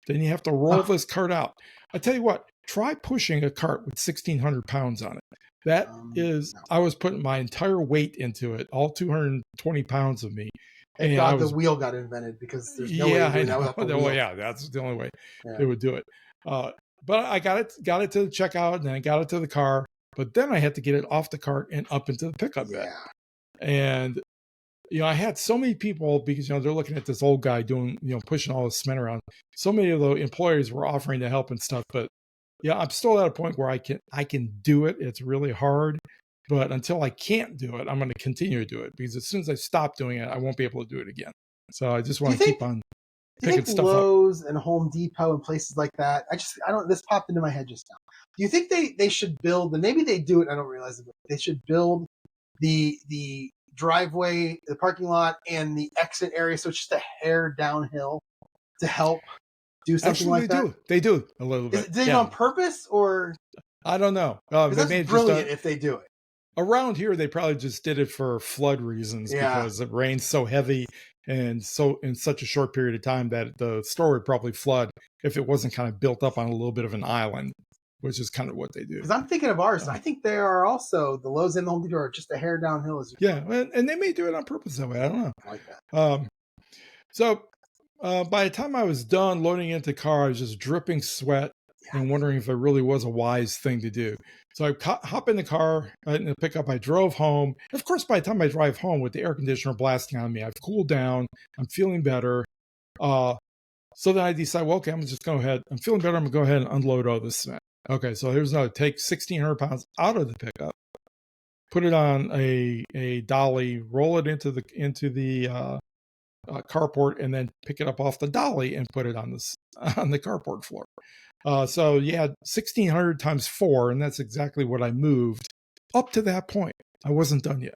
Then you have to roll this cart out. I tell you what, try pushing a cart with 1,600 pounds on it. That I was putting my entire weight into it, all 220 pounds of me. Thank God the wheel got invented, because there's no way to do that without the wheel. Yeah, that's the only way they would do it. But I got it to the checkout, and then I got it to the car. But then I had to get it off the cart and up into the pickup bed. And I had so many people, because they're looking at this old guy doing, pushing all this cement around. So many of the employers were offering to help and stuff, but I'm still at a point where I can do it. It's really hard, but until I can't do it, I'm going to continue to do it, because as soon as I stop doing it, I won't be able to do it again. So I just want to keep on picking stuff up. Lowe's and Home Depot and places like that, this popped into my head just now. Do you think they should build, and maybe they do it, I don't realize it, but they should build the driveway, the parking lot, and the exit area, so it's just a hair downhill to help do something like that? They do a little bit. Do they do it on purpose, or? I don't know. That's brilliant if they do it. Around here, they probably just did it for flood reasons, because it rains so heavy and so in such a short period of time that the store would probably flood if it wasn't kind of built up on a little bit of an island, which is kind of what they do. Because I'm thinking of ours. I think they are also, the Lowe's and the Home Depot are just a hair downhill. And they may do it on purpose that way. I don't know. I like that. So By the time I was done loading into the car, I was just dripping sweat and wondering if it really was a wise thing to do. So I hop in the car, in the pickup. I drove home. And of course, by the time I drive home with the air conditioner blasting on me, I've cooled down. I'm feeling better. So then I decide, well, okay, I'm just go ahead. I'm feeling better. I'm gonna go ahead and unload all this cement. Okay, so here's another. Take 1,600 pounds out of the pickup, put it on a dolly, roll it into the carport, and then pick it up off the dolly and put it on the carport floor. So you had 1,600 times 4, and that's exactly what I moved up to that point. I wasn't done yet,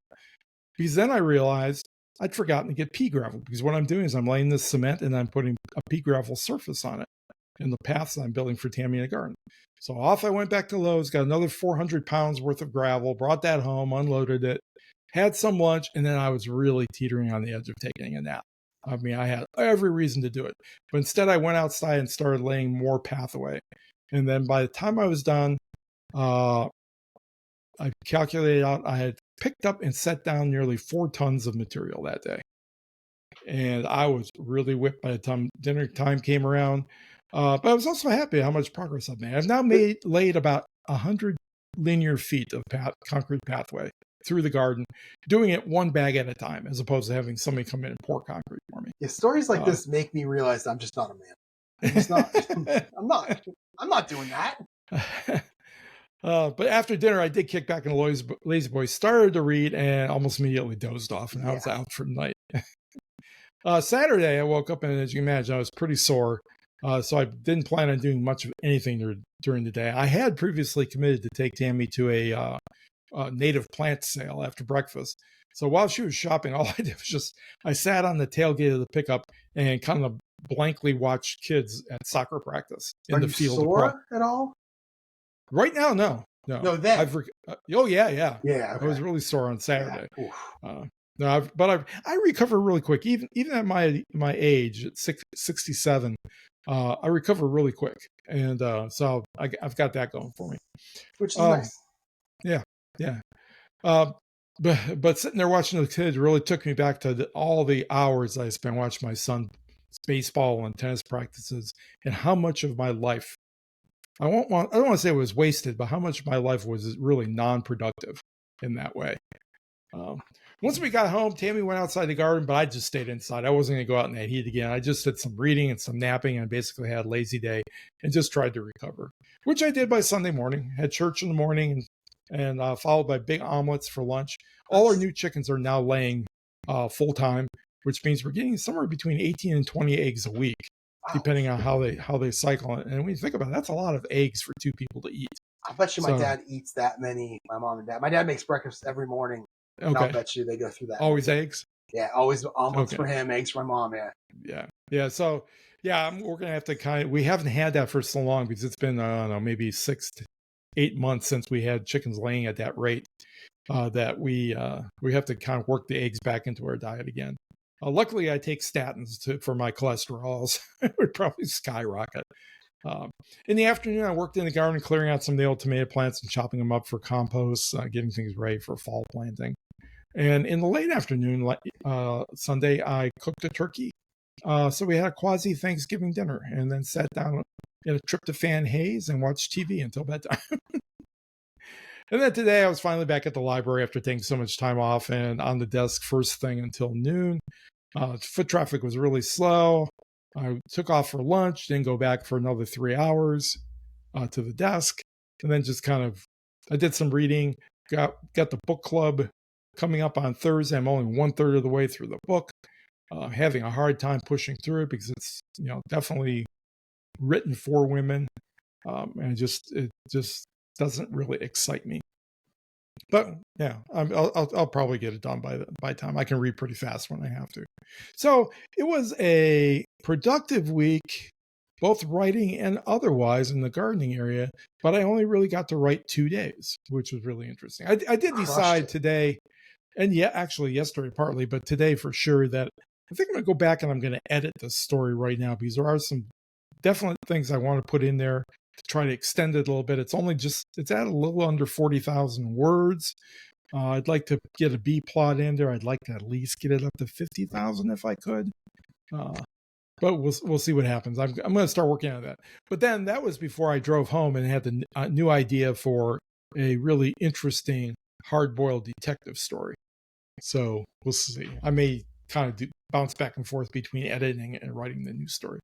because then I realized I'd forgotten to get pea gravel, because what I'm doing is I'm laying this cement and I'm putting a pea gravel surface on it in the paths that I'm building for Tammy in the garden. So off I went back to Lowe's, got another 400 pounds worth of gravel, brought that home, unloaded it, had some lunch, and then I was really teetering on the edge of taking a nap. I mean, I had every reason to do it, but instead I went outside and started laying more pathway. And then by the time I was done, I calculated out I had picked up and set down nearly 4 tons of material that day. And I was really whipped by the time dinner time came around. But I was also happy how much progress I've made. I've now laid about 100 linear feet of concrete pathway through the garden, doing it one bag at a time, as opposed to having somebody come in and pour concrete for me. Yeah, stories like this make me realize I'm just not a man. I'm just not. I'm not doing that. But after dinner, I did kick back in the Lazy Boy, started to read, and almost immediately dozed off, and I was out for the night. Saturday, I woke up, and as you can imagine, I was pretty sore. So I didn't plan on doing much of anything during the day. I had previously committed to take Tammy to a native plant sale after breakfast. So while she was shopping, all I did was I sat on the tailgate of the pickup and kind of blankly watched kids at soccer practice in the field. Are you sore at all? Right now, no. Then. Yeah. Okay. I was really sore on Saturday. Yeah. But I recover really quick. Even at my age, at 67, I recover really quick, and so I've got that going for me, which is nice. Yeah. But sitting there watching the kids really took me back to all the hours I spent watching my son's baseball and tennis practices, and how much of my life I don't want to say it was wasted, but how much of my life was really non-productive in that way. Once we got home, Tammy went outside the garden, but I just stayed inside. I wasn't going to go out in that heat again. I just did some reading and some napping, and basically had a lazy day and just tried to recover, which I did by Sunday morning. Had church in the morning and followed by big omelets for lunch. All our new chickens are now laying full time, which means we're getting somewhere between 18 and 20 eggs a week, depending on how they cycle. And when you think about it, that's a lot of eggs for 2 people to eat. I bet you my dad eats that many. My mom and dad. My dad makes breakfast every morning. Okay. I'll bet you they go through that. Always eggs? Yeah, always omelets for him, eggs for my mom, Yeah. So, we're going to have to we haven't had that for so long because it's been, I don't know, maybe 6 to 8 months since we had chickens laying at that rate, that we have to kind of work the eggs back into our diet again. Luckily, I take statins for my cholesterol, so it would probably skyrocket. In the afternoon, I worked in the garden, clearing out some of the old tomato plants and chopping them up for compost, getting things ready for fall planting. And in the late afternoon, Sunday, I cooked a turkey. So we had a quasi-Thanksgiving dinner, and then sat down in a tryptophan haze and watched TV until bedtime. And then today, I was finally back at the library after taking so much time off, and on the desk first thing until noon. Foot traffic was really slow. I took off for lunch, didn't go back for another 3 hours to the desk, and then just I did some reading, got the book club coming up on Thursday. I'm only 1/3 of the way through the book, having a hard time pushing through it because it's definitely written for women, and it just doesn't really excite me. But yeah, I'll probably get it done by the time. I can read pretty fast when I have to. So it was a productive week, both writing and otherwise in the gardening area. But I only really got to write 2 days, which was really interesting. I did decide today, and actually yesterday partly, but today for sure, that I think I'm going to go back and I'm going to edit this story right now, because there are some definite things I want to put in there to try to extend it a little bit. It's at a little under 40,000 words. I'd like to get a B plot in there. I'd like to at least get it up to 50,000 if I could. But we'll see what happens. I'm going to start working on that. But then that was before I drove home and had the new idea for a really interesting hard-boiled detective story. So we'll see. I may kind of bounce back and forth between editing and writing the new story.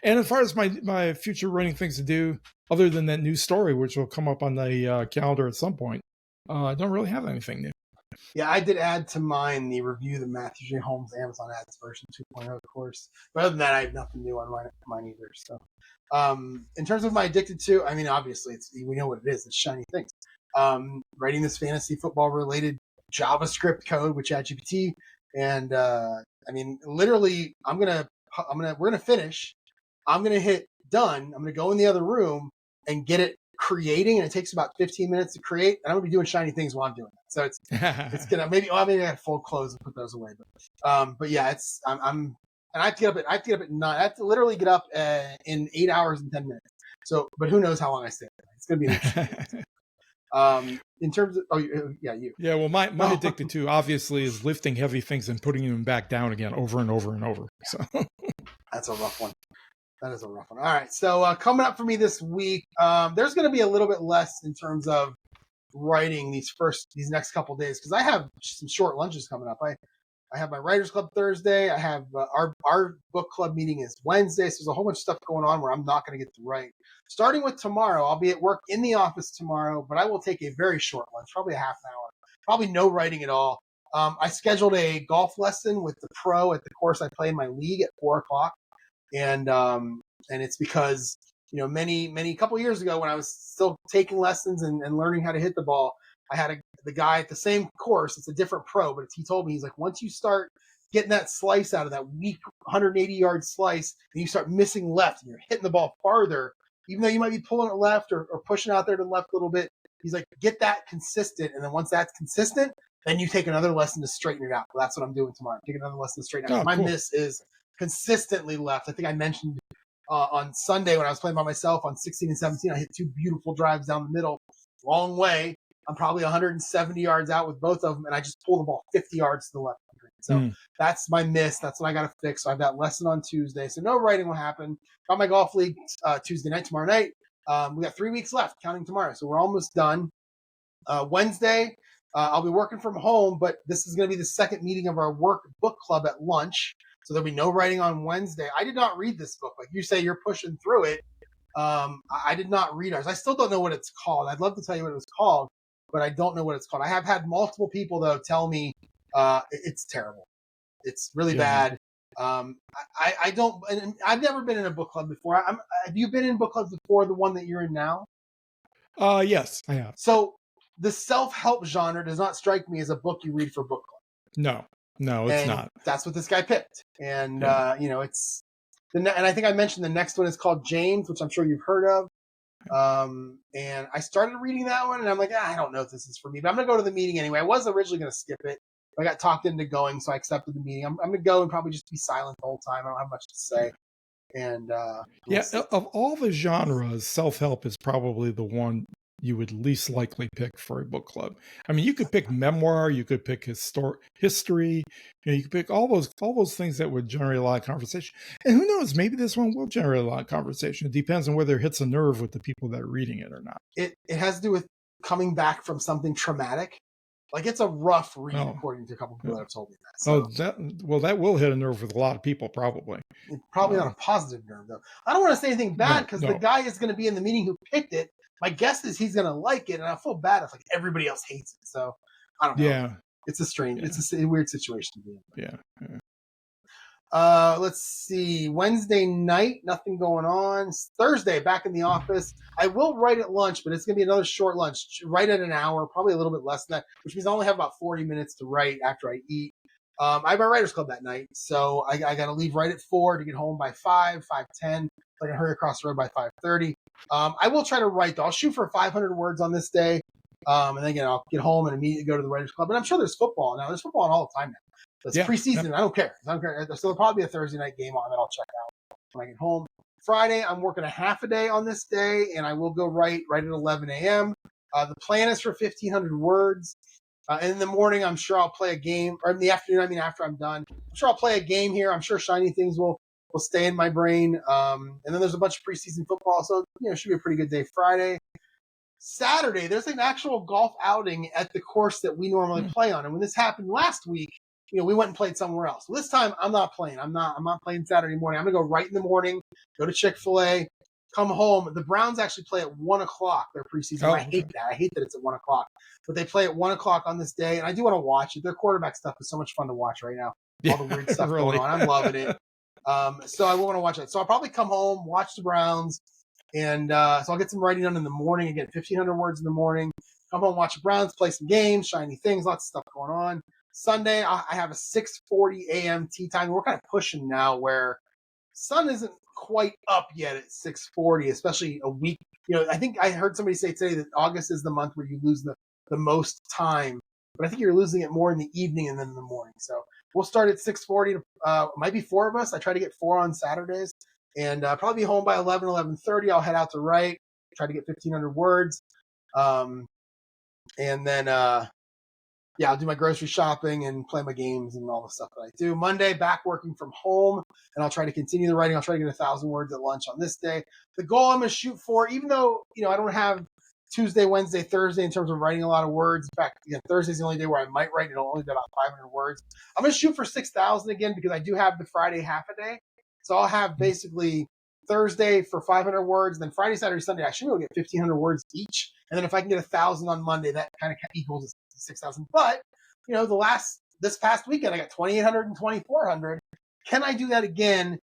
And as far as my future running things to do, other than that new story, which will come up on the calendar at some point, I don't really have anything new. Yeah, I did add to mine the review the Matthew J. Holmes Amazon Ads version 2.0, of course. But other than that, I have nothing new on mine either. So, in terms of my addicted to, I mean, obviously, we know what it is. It's shiny things. Writing this fantasy football related JavaScript code with ChatGPT, and I mean, literally, we're gonna finish. I'm gonna hit done. I'm gonna go in the other room and get it creating, and it takes about 15 minutes to create, and I'm gonna be doing shiny things while I'm doing that. So it's gonna maybe I gotta fold clothes and put those away, but yeah, I'm and I have to get up at 9. I have to literally get up in 8 hours and 10 minutes. So, but who knows how long I stay? It's gonna be interesting. In terms of you. Yeah, well, my addicted to obviously is lifting heavy things and putting them back down again over and over and over. So that's a rough one. That is a rough one. All right. So coming up for me this week, there's going to be a little bit less in terms of writing these next couple of days because I have some short lunches coming up. I have my writers club Thursday. I have our book club meeting is Wednesday. So there's a whole bunch of stuff going on where I'm not going to get to write. Starting with tomorrow, I'll be at work in the office tomorrow, but I will take a very short lunch, probably a half an hour, probably no writing at all. I scheduled a golf lesson with the pro at the course I play in my league at 4:00. And it's because, a couple of years ago when I was still taking lessons and learning how to hit the ball, I had the guy at the same course. It's a different pro, but he told me, he's like, once you start getting that slice out of that weak 180-yard slice and you start missing left and you're hitting the ball farther, even though you might be pulling it left or pushing out there to the left a little bit, he's like, get that consistent. And then once that's consistent, then you take another lesson to straighten it out. Well, that's what I'm doing tomorrow. Take another lesson to straighten it out. My miss is consistently left. I think I mentioned on Sunday when I was playing by myself on 16 and 17, I hit 2 beautiful drives down the middle, long way. I'm probably 170 yards out with both of them, and I just pull the ball 50 yards to the left. So that's my miss. That's what I got to fix. So I have that lesson on Tuesday. So no writing will happen. Got my golf league Tuesday night, tomorrow night. We got 3 weeks left, counting tomorrow. So we're almost done. Wednesday, I'll be working from home, but this is going to be the second meeting of our work book club at lunch. So there'll be no writing on Wednesday. I did not read this book. Like you say, you're pushing through it. I did not read ours. I still don't know what it's called. I'd love to tell you what it was called, but I don't know what it's called. I have had multiple people, though, tell me it's terrible. It's really bad. I don't. And I've never been in a book club before. Have you been in book clubs before, the one that you're in now? Yes, I have. So the self-help genre does not strike me as a book you read for book club. No, it's not. That's what this guy picked. And, it's, and I think I mentioned the next one is called James, which I'm sure you've heard of. And I started reading that one and I'm like, I don't know if this is for me, but I'm going to go to the meeting anyway. I was originally going to skip it. I got talked into going, so I accepted the meeting. I'm going to go and probably just be silent the whole time. I don't have much to say. And, of all the genres, self-help is probably the one you would least likely pick for a book club. I mean, you could pick memoir, you could pick history, you could pick all those things that would generate a lot of conversation. And who knows, maybe this one will generate a lot of conversation. It depends on whether it hits a nerve with the people that are reading it or not. It has to do with coming back from something traumatic. Like, it's a rough read, according to a couple of people that have told me that. So, that will hit a nerve with a lot of people, probably. Probably not a positive nerve, though. I don't want to say anything bad because the guy is going to be in the meeting who picked it. My guess is he's going to like it, and I feel bad if everybody else hates it. So I don't know. Yeah, it's it's a weird situation to be in. Let's see. Wednesday night, nothing going on. Thursday, back in the office. I will write at lunch, but it's going to be another short lunch. Right at an hour, probably a little bit less than that, which means I only have about 40 minutes to write after I eat. I have my writers club that night, so I got to leave right at 4 to get home by 5:10. I can hurry across the road by 5:30. I will try to write, though. I'll shoot for 500 words on this day. And then again, I'll get home and immediately go to the writers club. But I'm sure there's football now. There's football on all the time now. It's preseason. I don't care. So there'll probably be a Thursday night game on that I'll check out when I get home. Friday, I'm working a half a day on this day, and I will go write at 11 a.m. The plan is for 1,500 words. And in the morning, I'm sure I'll play a game, or in the afternoon, I mean, after I'm done, I'm sure I'll play a game here. I'm sure shiny things will stay in my brain. And then there's a bunch of preseason football, so it should be a pretty good day. Friday, Saturday, there's an actual golf outing at the course that we normally play on. And when this happened last week, we went and played somewhere else. Well, this time I'm not playing. I'm not playing Saturday morning. I'm gonna go right in the morning, go to Chick-fil-A, come home. The Browns actually play at 1:00 their preseason. I hate that. I hate that it's at 1:00. But they play at 1:00 on this day, and I do want to watch it. Their quarterback stuff is so much fun to watch right now. All the weird stuff really going on. I'm loving it. So I want to watch it. So I'll probably come home, watch the Browns. And so I'll get some writing done in the morning. Again, 1,500 words in the morning. Come home, watch the Browns, play some games, shiny things, lots of stuff going on. Sunday, I have a 6:40 a.m. tea time. We're kind of pushing now where sun isn't quite up yet at 6:40, especially a week. I think I heard somebody say today that August is the month where you lose the most time. But I think you're losing it more in the evening and then in the morning. So we'll start at 6:40. Might be 4 of us. I try to get 4 on Saturdays. And probably be home by 11:30. I'll head out to write, try to get 1,500 words. And then, I'll do my grocery shopping and play my games and all the stuff that I do. Monday, back working from home, and I'll try to continue the writing. I'll try to get 1,000 words at lunch on this day. The goal I'm going to shoot for, even though, I don't have Tuesday, Wednesday, Thursday in terms of writing a lot of words. In fact, Thursday's the only day where I might write. It'll only be about 500 words. I'm going to shoot for 6,000 again because I do have the Friday half a day. So I'll have basically Thursday for 500 words, then Friday, Saturday, Sunday, I should be able to get 1,500 words each. And then if I can get 1,000 on Monday, that kind of equals 6,000. But, this past weekend, I got 2,800 and 2,400. Can I do that again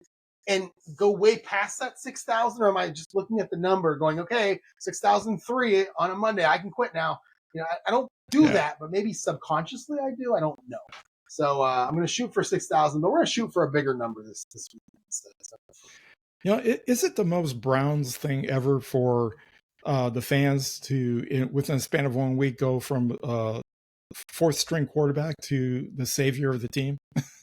and go way past that 6,000? Or am I just looking at the number going, okay, 6,003 on a Monday, I can quit now. I don't do that, but maybe subconsciously I do. I don't know. So I'm going to shoot for 6,000, but we're going to shoot for a bigger number this week instead. So. Is it the most Browns thing ever for the fans to, within a span of 1 week, go from fourth string quarterback to the savior of the team?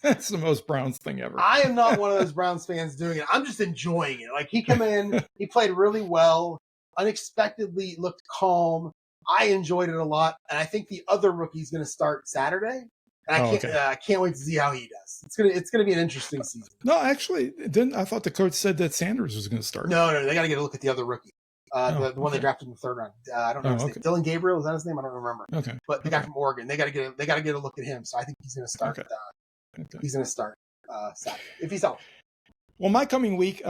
That's the most Browns thing ever. I am not one of those Browns fans doing it. I'm just enjoying it. Like, he came in, he played really well, unexpectedly looked calm. I enjoyed it a lot, and I think the other rookie's going to start Saturday. And I can't wait to see how he does. It's gonna be an interesting season. No, actually, I thought the coach said that Sanders was going to start. No, they got to get a look at the other rookie, the one they drafted in the 3rd round. I don't know his name. Dylan Gabriel, is that his name? I don't remember. Okay, but the guy from Oregon, they got to get a look at him. So I think he's going to start. He's going to start Saturday if he's healthy. Well, my coming week,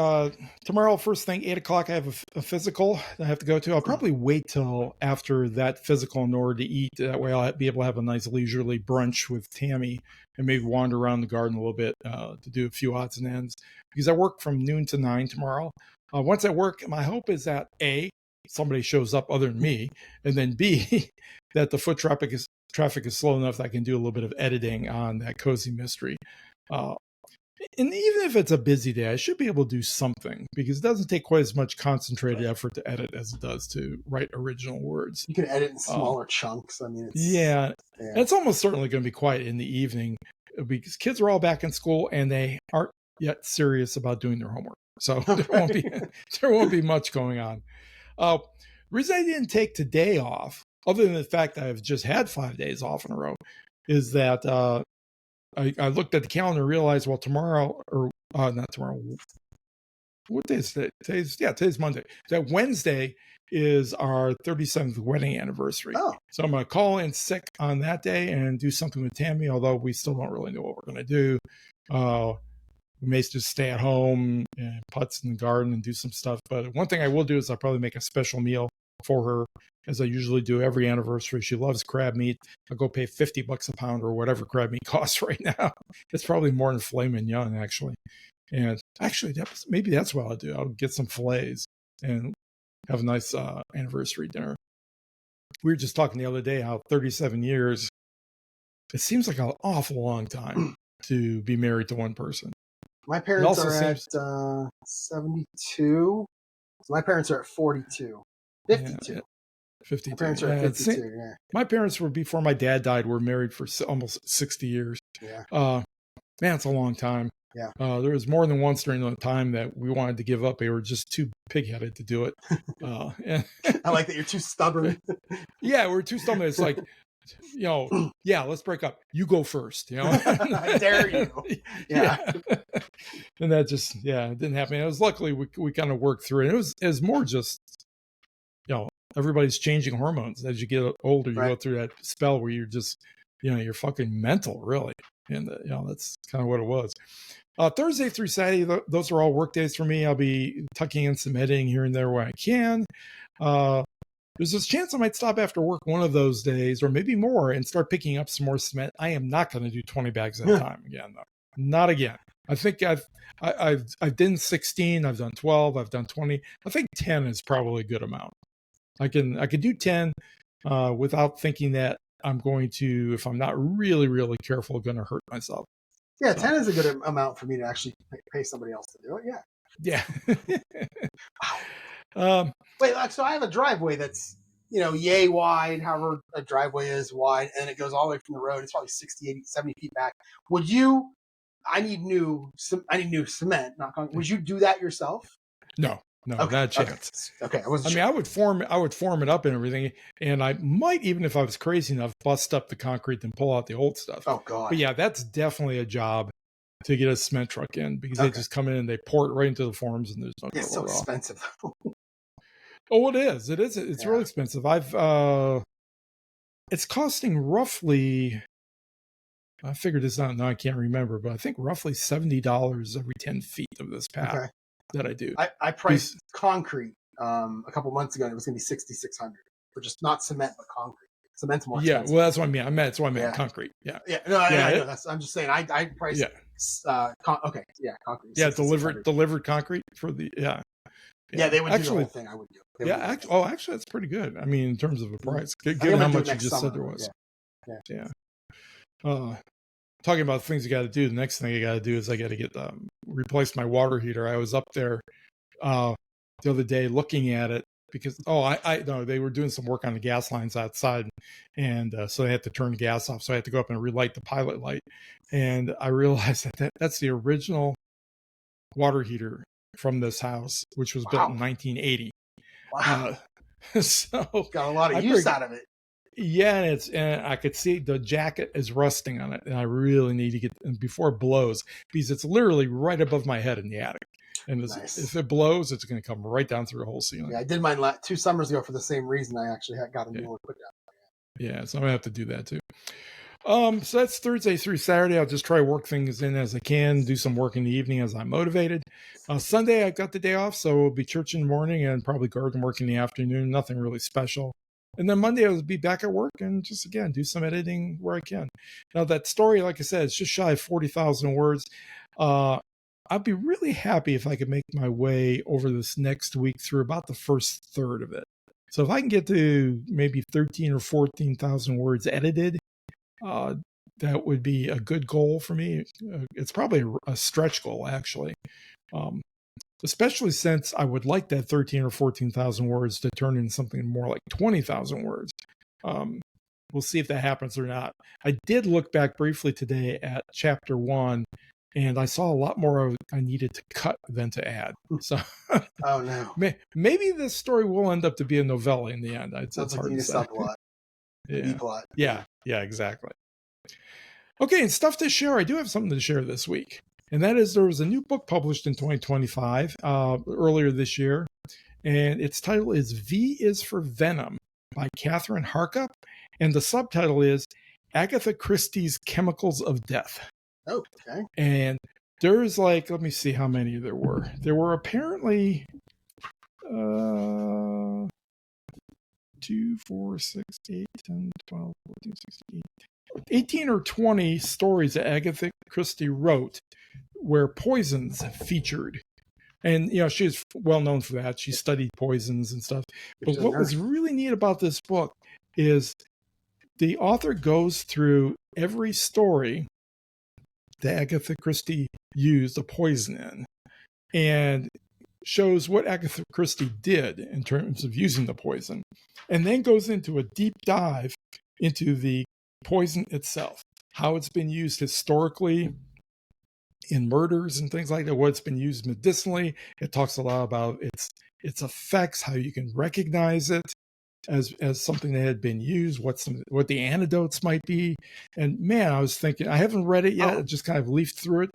tomorrow, first thing, 8:00, I have a physical that I have to go to. I'll probably wait till after that physical in order to eat. That way I'll be able to have a nice leisurely brunch with Tammy and maybe wander around the garden a little bit to do a few odds and ends. Because I work from noon to 9 tomorrow. Once I work, my hope is that A, somebody shows up other than me, and then B, that the foot traffic is slow enough that I can do a little bit of editing on that cozy mystery. And even if it's a busy day, I should be able to do something because it doesn't take quite as much concentrated effort to edit as it does to write original words. You can edit in smaller chunks. I mean, and it's almost certainly going to be quiet in the evening because kids are all back in school and they aren't yet serious about doing their homework. So there won't be much going on. The reason I didn't take today off, other than the fact that I've just had 5 days off in a row, is that I looked at the calendar and realized, well, tomorrow, or not tomorrow, what day is today? Today's Monday. That Wednesday is our 37th wedding anniversary. Oh. So I'm going to call in sick on that day and do something with Tammy, although we still don't really know what we're going to do. We may just stay at home and putz in the garden and do some stuff. But one thing I will do is I'll probably make a special meal for her, as I usually do every anniversary. She loves crab meat. I'll go pay $50 a pound or whatever crab meat costs right now. It's probably more than filet mignon, actually. And actually, maybe that's what I'll do. I'll get some fillets and have a nice anniversary dinner. We were just talking the other day how 37 years, it seems like an awful long time to be married to one person. My parents are at 72. So my parents are at 42. 52. Yeah, 52. My parents are at 52, yeah. My parents were, before my dad died, were married for almost 60 years. Yeah. Man, it's a long time. Yeah. There was more than once during the time that we wanted to give up. They were just too pig-headed to do it. I like that you're too stubborn. Yeah, we're too stubborn. It's like, yeah, let's break up. You go first, I dare you. Yeah. And that just, it didn't happen. It was luckily we kind of worked through it. It was more just, everybody's changing hormones as you get older. You go through that spell where you're just, you're fucking mental, really. And, that's kind of what it was. Thursday through Saturday, those are all work days for me. I'll be tucking in some editing here and there where I can. There's this chance I might stop after work one of those days, or maybe more, and start picking up some more cement. I am not going to do 20 bags at a time again, though. Not again. I think I've done 16, I've done 12, I've done 20. I think 10 is probably a good amount. I can do 10 without thinking that I'm going to, if I'm not really, really careful, going to hurt myself. Yeah, 10 is a good amount for me to actually pay somebody else to do it. Yeah. Wow. Wait, so I have a driveway that's, yay wide, however a driveway is wide, and it goes all the way from the road. It's probably 60, 80, 70 feet back. I need new cement. Would you do that yourself? No, not a chance. Okay. I would form it up and everything. And I might, even if I was crazy enough, bust up the concrete and pull out the old stuff. Oh God. But yeah, that's definitely a job to get a cement truck in, because they just come in and they pour it right into the forms, and there's no It's so expensive. Oh, it is. It's really expensive. It's costing roughly, I figured this out now, I can't remember, but I think roughly $70 every 10 feet of this path that I do. I priced concrete a couple months ago, and it was going to be $6,600 for just not cement, but concrete. Cement's more expensive. Yeah, well, that's what I mean. That's what I meant, concrete. Yeah. Yeah. No, I know. I'm just saying, I priced concrete. Yeah, delivered concrete for the, Yeah, they would do the whole thing. I would do. Actually, that's pretty good. I mean, in terms of a price, given how much you just said there was. Yeah. Talking about things you got to do, the next thing I got to do is I got to get replace my water heater. I was up there the other day looking at it because I know they were doing some work on the gas lines outside, and so they had to turn the gas off. So I had to go up and relight the pilot light, and I realized that's the original water heater from this house, which was built in 1980. Wow. So got a lot of use out of it. Yeah, and I could see the jacket is rusting on it, and I really need to get before it blows, because it's literally right above my head in the attic. And if it blows, it's going to come right down through the whole ceiling. Yeah, I did mine 2 summers ago for the same reason. I actually got a new one put down. Yeah, so I'm going to have to do that too. So that's Thursday through Saturday. I'll just try to work things in as I can, do some work in the evening as I'm motivated. Sunday, I got the day off, so it'll be church in the morning and probably garden work in the afternoon. Nothing really special. And then Monday, I'll be back at work and just, again, do some editing where I can. Now, that story, like I said, it's just shy of 40,000 words. I'd be really happy if I could make my way over this next week through about the first third of it. So if I can get to maybe 13 or 14,000 words edited, that would be a good goal for me. It's probably a stretch goal, actually. Especially since I would like that 13 or 14,000 words to turn into something more like 20,000 words. We'll see if that happens or not. I did look back briefly today at chapter 1, and I saw a lot more I needed to cut than to add. So, oh no, maybe this story will end up to be a novella in the end. Sounds like a subplot. B-plot. Yeah, exactly. Okay, and stuff to share. I do have something to share this week. And that is, there was a new book published in 2025, earlier this year, and its title is V is for Venom by Catherine Harkup, and the subtitle is Agatha Christie's Chemicals of Death. Oh, okay. And there's let me see how many there were. There were apparently 2, 4, 6, 8, 10, 12, 14, 16, 18 or 20 stories that Agatha Christie wrote where poisons featured. And, she's well known for that. She studied poisons and stuff. But what was really neat about this book is the author goes through every story that Agatha Christie used a poison in and shows what Agatha Christie did in terms of using the poison, and then goes into a deep dive into the poison itself, how it's been used historically in murders and things like that, what it's been used medicinally. It talks a lot about its effects, how you can recognize it. as something that had been used, what the antidotes might be. And man, I was thinking, I haven't read it yet. I just kind of leafed through it,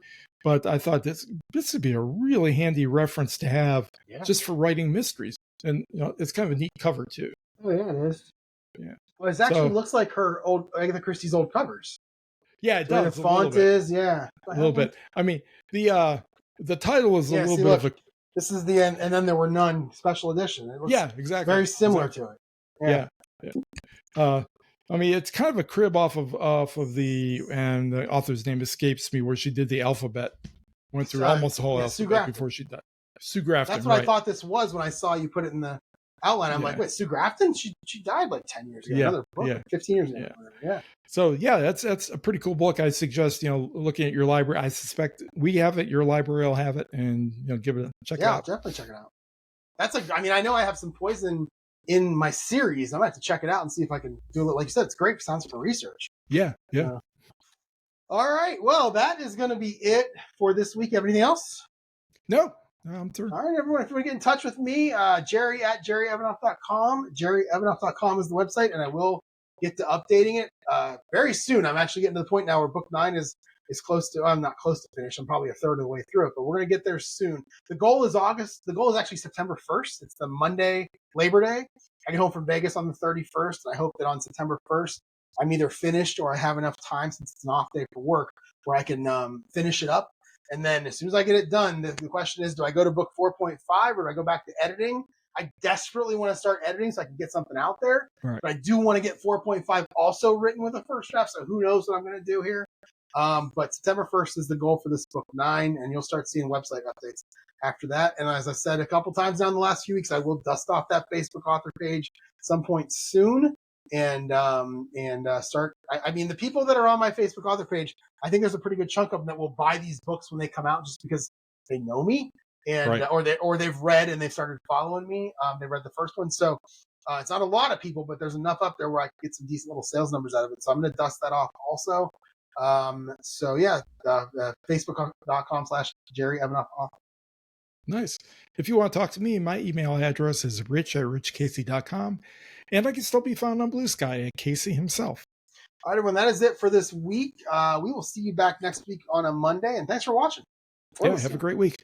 but I thought this would be a really handy reference to have just for writing mysteries. And it's kind of a neat cover too. Oh yeah, it is. Yeah. Well, it actually looks like her old Agatha Christie's old covers. Yeah, it does. The font is, a little bit. I mean, the title is a little bit of a. This is the end, and then there were none special edition. It looks exactly. Very similar to it. Yeah. I mean, it's kind of a crib off of and the author's name escapes me, where she did the alphabet, went through almost the whole alphabet before she died. Sue Grafton. That's what I thought this was when I saw you put it in the outline. I'm like, wait, Sue Grafton? She died like 10 years ago. Another book, like 15 years ago. Yeah. So that's a pretty cool book. I suggest looking at your library. I suspect we have it. Your library will have it, and give it a check it out. Yeah, definitely check it out. I know I have some poison in my series. I'm gonna have to check it out and see if I can do it. Like you said, it's great. Sounds for research. Yeah. All right. Well, that is going to be it for this week. Anything else? No, I'm through. All right, everyone. If you want to get in touch with me, Jerry at jerryevanoff.com. Jerryevanoff.com is the website, and I will get to updating it very soon. I'm actually getting to the point now where book 9 is close to. I'm not close to finish. I'm probably a third of the way through it, but we're going to get there soon. The goal is August. The goal is actually September 1st. It's the Monday, Labor Day. I get home from Vegas on the 31st, and I hope that on September 1st, I'm either finished or I have enough time, since it's an off day for work, where I can finish it up. And then as soon as I get it done, the question is, do I go to book 4.5 or do I go back to editing? I desperately want to start editing so I can get something out there. Right. But I do want to get 4.5 also written with a first draft, so who knows what I'm going to do here. But September 1st is the goal for this book 9, and you'll start seeing website updates after that. And as I said a couple times now in the last few weeks, I will dust off that Facebook author page some point soon. And start. I mean, the people that are on my Facebook author page, I think there's a pretty good chunk of them that will buy these books when they come out, just because they know me, and or they've read and they've started following me. They read the first one, so it's not a lot of people, but there's enough up there where I can get some decent little sales numbers out of it. So I'm going to dust that off also. Facebook.com/Jerry Evanoff author. Nice. If you want to talk to me, my email address is rich@richcacy.com. And I can still be found on Blue Sky at Kacy himself. All right, everyone, that is it for this week. We will see you back next week on a Monday, and thanks for watching. Have a great week.